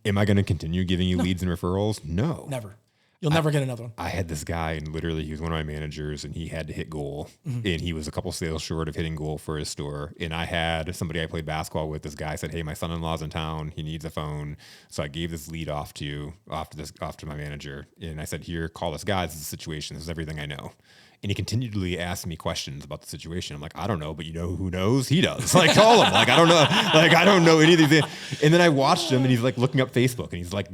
am I going to continue giving you leads and referrals? No, never. You'll never get another one. I had this guy, and literally he was one of my managers, and he had to hit goal, and he was a couple sales short of hitting goal for his store. And I had somebody I played basketball with. This guy said, "Hey, my son-in-law's in town. He needs a phone." So I gave this lead off to my manager, and I said, "Here, call this guy. This is the situation. This is everything I know." And he continually asked me questions about the situation. I'm like, "I don't know, but you know who knows? He does." Like, call him. Like, I don't know. Like, I don't know any of these things. And then I watched him, and he's like looking up Facebook, and he's like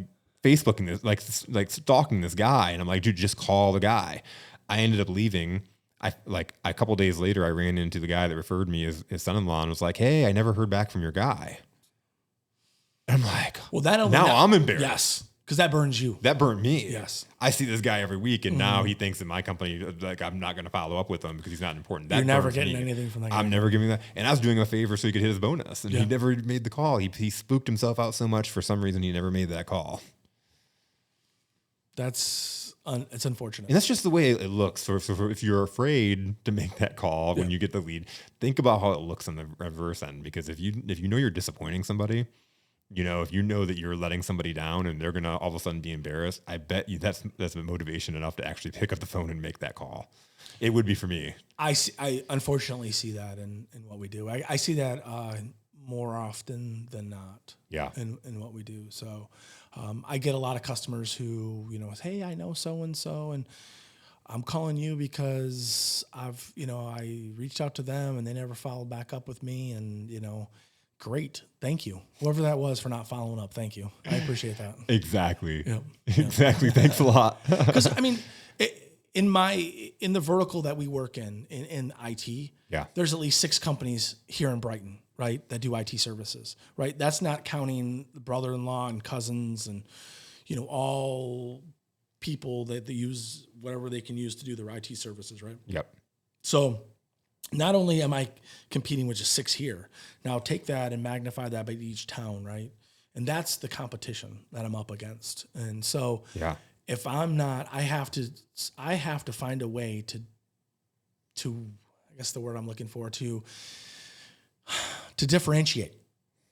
Facebooking this, like stalking this guy. And I'm like, "Dude, just call the guy." I ended up leaving. A couple days later, I ran into the guy that referred me, his son-in-law, and was like, "Hey, I never heard back from your guy." And I'm like, Well, I'm embarrassed. Yes. Because that burns you. That burned me. Yes. I see this guy every week, and now he thinks that my company, like, I'm not going to follow up with him because he's not important. That You're never burns getting me. anything from that guy. I'm never giving that. And I was doing him a favor so he could hit his bonus, and he never made the call. He spooked himself out so much for some reason he never made that call. It's unfortunate. And that's just the way it looks. So if you're afraid to make that call when you get the lead, think about how it looks on the reverse end. Because if you know you're disappointing somebody, if you know that you're letting somebody down and they're gonna all of a sudden be embarrassed, I bet you that's motivation enough to actually pick up the phone and make that call. It would be for me. I unfortunately see that in what we do. I see that more often than not. Yeah. In what we do. So I get a lot of customers who hey, I know so and so, and I'm calling you because I reached out to them and they never followed back up with me, and great, thank you, whoever that was, for not following up. Thank you, I appreciate that. Exactly. Yep. Exactly. Thanks a lot. Because in the vertical that we work in IT, there's at least 6 companies here in Brighton, right, that do IT services, right? That's not counting the brother-in-law and cousins and all people that they use whatever they can use to do their IT services, right? Yep. So not only am I competing with just 6 here, now take that and magnify that by each town, right? And that's the competition that I'm up against. And so if I'm not, I have to find a way to I guess the word I'm looking for, to differentiate,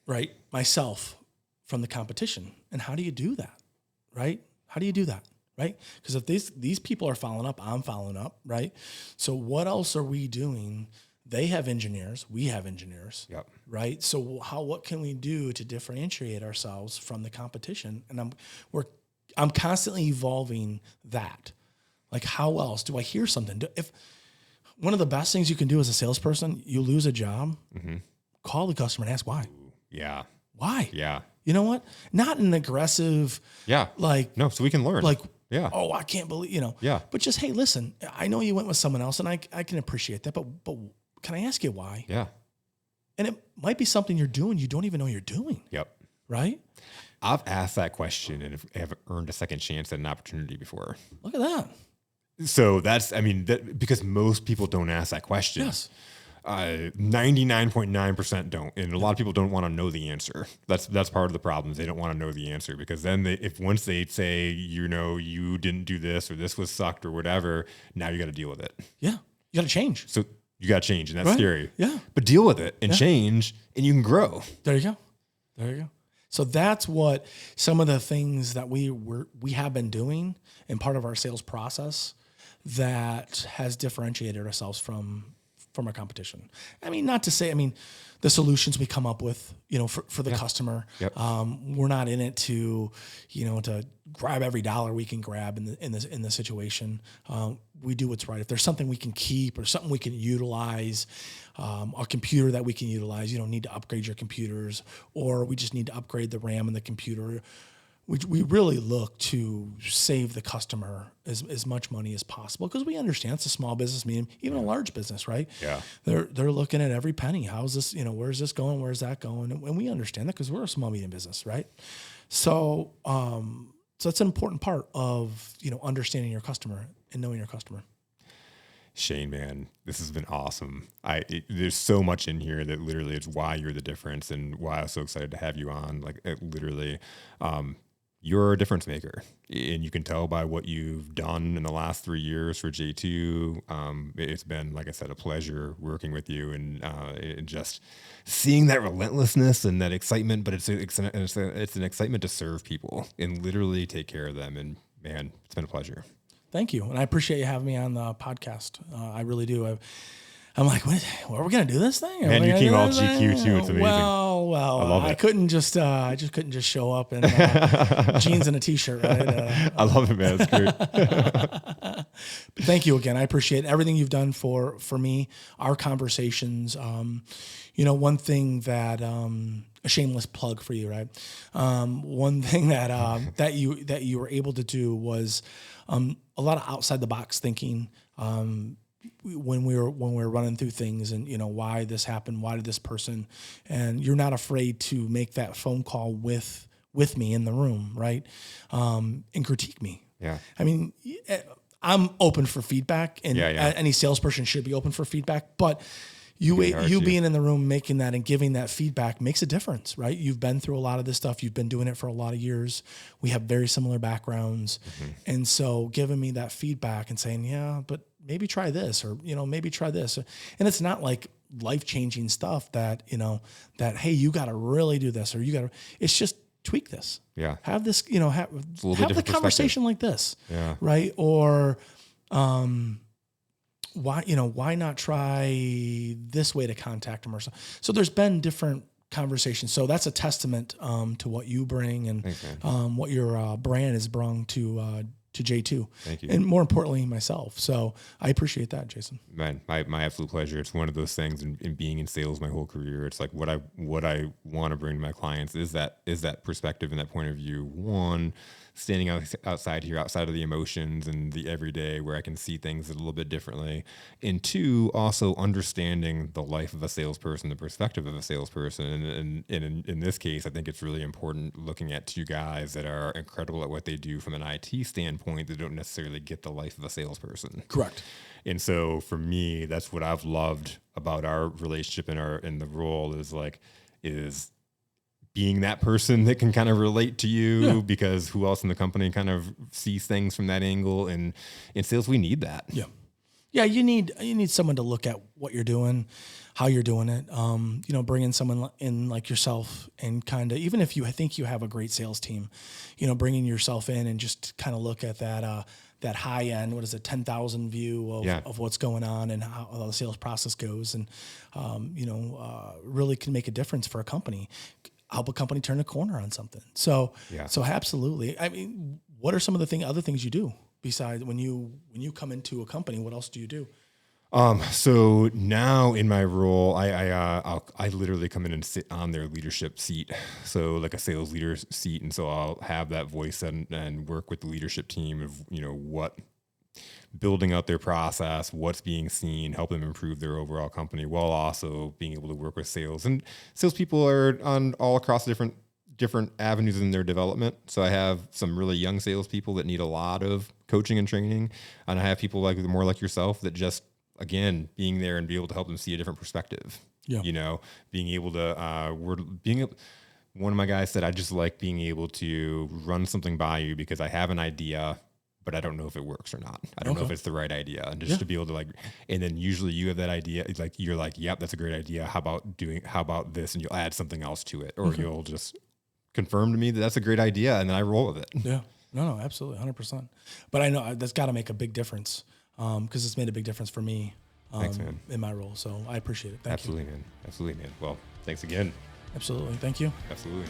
right, myself from the competition. And how do you do that, right? How do you do that? Right? Because if these people are following up, I'm following up, right? So what else are we doing? They have engineers, we have engineers, right? So what can we do to differentiate ourselves from the competition? And I'm constantly evolving that. Like, how else do I hear something? If one of the best things you can do as a salesperson, you lose a job, call the customer and ask why. Yeah. Why? Yeah. You know what? Not an aggressive. Yeah. No, so we can learn. Yeah. Oh, I can't believe, Yeah. But just, hey, listen, I know you went with someone else, and I can appreciate that, but can I ask you why? Yeah. And it might be something you're doing you don't even know you're doing. Yep. Right? I've asked that question and have earned a second chance at an opportunity before. Look at that. So because most people don't ask that question. Yes. 99.9% don't, and a lot of people don't want to know the answer. That's part of the problem. They don't want to know the answer, because then once they say you didn't do this, or this was sucked, or whatever, now you got to deal with it. Yeah, you got to change. So you got to change, and that's scary. Yeah, but deal with it and change, and you can grow. There you go. So that's what some of the things that we have been doing in part of our sales process that has differentiated ourselves from our competition. I mean, not to say, the solutions we come up with, for the customer, we're not in it to grab every dollar we can grab in the situation. We do what's right. If there's something we can keep or something we can utilize, a computer that we can utilize, you don't need to upgrade your computers, or we just need to upgrade the RAM in the computer. We really look to save the customer as much money as possible, because we understand it's a small business, medium, even a large business, right? Yeah. They're looking at every penny. How's this, where's this going? Where's that going? And we understand that because we're a small, medium business, right? So, so that's an important part of, understanding your customer and knowing your customer. Shane, man, this has been awesome. There's so much in here that literally is why you're the difference, and why I was so excited to have you on. Like, literally, you're a difference maker, and you can tell by what you've done in the last 3 years for J2. It's been, like I said, a pleasure working with you, and just seeing that relentlessness and that excitement. But it's an excitement to serve people and literally take care of them. And Man, it's been a pleasure. Thank you. And I appreciate you having me on the podcast. I really do. I'm like, what are we going to do this thing? Man, you came all GQ too. It's amazing. Well, I love it. I just couldn't just show up in jeans and a t-shirt, right? I love it, man. It's great. Thank you again. I appreciate everything you've done for me, our conversations. One thing that, a shameless plug for you, right? One thing that you were able to do was, a lot of outside the box thinking, when we were running through things and, why this happened, why did this person, and you're not afraid to make that phone call with me in the room. Right. And critique me. Yeah. I mean, I'm open for feedback, and any salesperson should be open for feedback, but you being in the room, making that and giving that feedback makes a difference, right? You've been through a lot of this stuff. You've been doing it for a lot of years. We have very similar backgrounds. Mm-hmm. And so giving me that feedback and saying, yeah, but maybe try this, or, maybe try this. And it's not like life-changing stuff that, hey, you got to really do this, or it's just tweak this. Yeah. Have this, have the conversation like this. Yeah. Right. Or, why not try this way to contact them or so? So there's been different conversations. So that's a testament to what you bring and what your brand has brought to J2. Thank you. And more importantly, myself. So I appreciate that, Jason. Man, my absolute pleasure. It's one of those things in being in sales my whole career. It's like what I want to bring to my clients is that perspective and that point of view. One, standing outside of the emotions and the everyday, where I can see things a little bit differently. And two, also understanding the life of a salesperson, the perspective of a salesperson. And in this case, I think it's really important looking at two guys that are incredible at what they do from an IT standpoint that don't necessarily get the life of a salesperson. Correct. And so for me, that's what I've loved about our relationship in the role is being that person that can kind of relate to you, because who else in the company kind of sees things from that angle? And in sales, we need that. Yeah. Yeah. You need someone to look at what you're doing, how you're doing it. Bringing someone in like yourself and kind of, even if I think you have a great sales team, bringing yourself in and just kind of look at that high end, 10,000 view of what's going on and how the sales process goes. And, really can make a difference for a company. Help a company turn a corner on something. So absolutely. I mean, what are some of the other things you do besides when you come into a company? What else do you do? So now in my role, I literally come in and sit on their leadership seat. So like a sales leader's seat. And so I'll have that voice and work with the leadership team of, what building out their process, what's being seen, help them improve their overall company, while also being able to work with sales. And salespeople are on all across different avenues in their development. So I have some really young salespeople that need a lot of coaching and training, and I have people more like yourself that just, again, being there and be able to help them see a different perspective. Yeah. Being able to one of my guys said, I just like being able to run something by you because I have an idea, but I don't know if it works or not. I don't know if it's the right idea. And just to be able to and then usually you have that idea. It's like, you're like, yep, that's a great idea. How about this? And you'll add something else to it, or you'll just confirm to me that that's a great idea. And then I roll with it. Yeah. No, absolutely. 100%. But I know that's got to make a big difference. Cause it's made a big difference for me, thanks, man, in my role. So I appreciate it. Thank you. Absolutely, man. Well, thanks again. Absolutely. Thank you. Absolutely.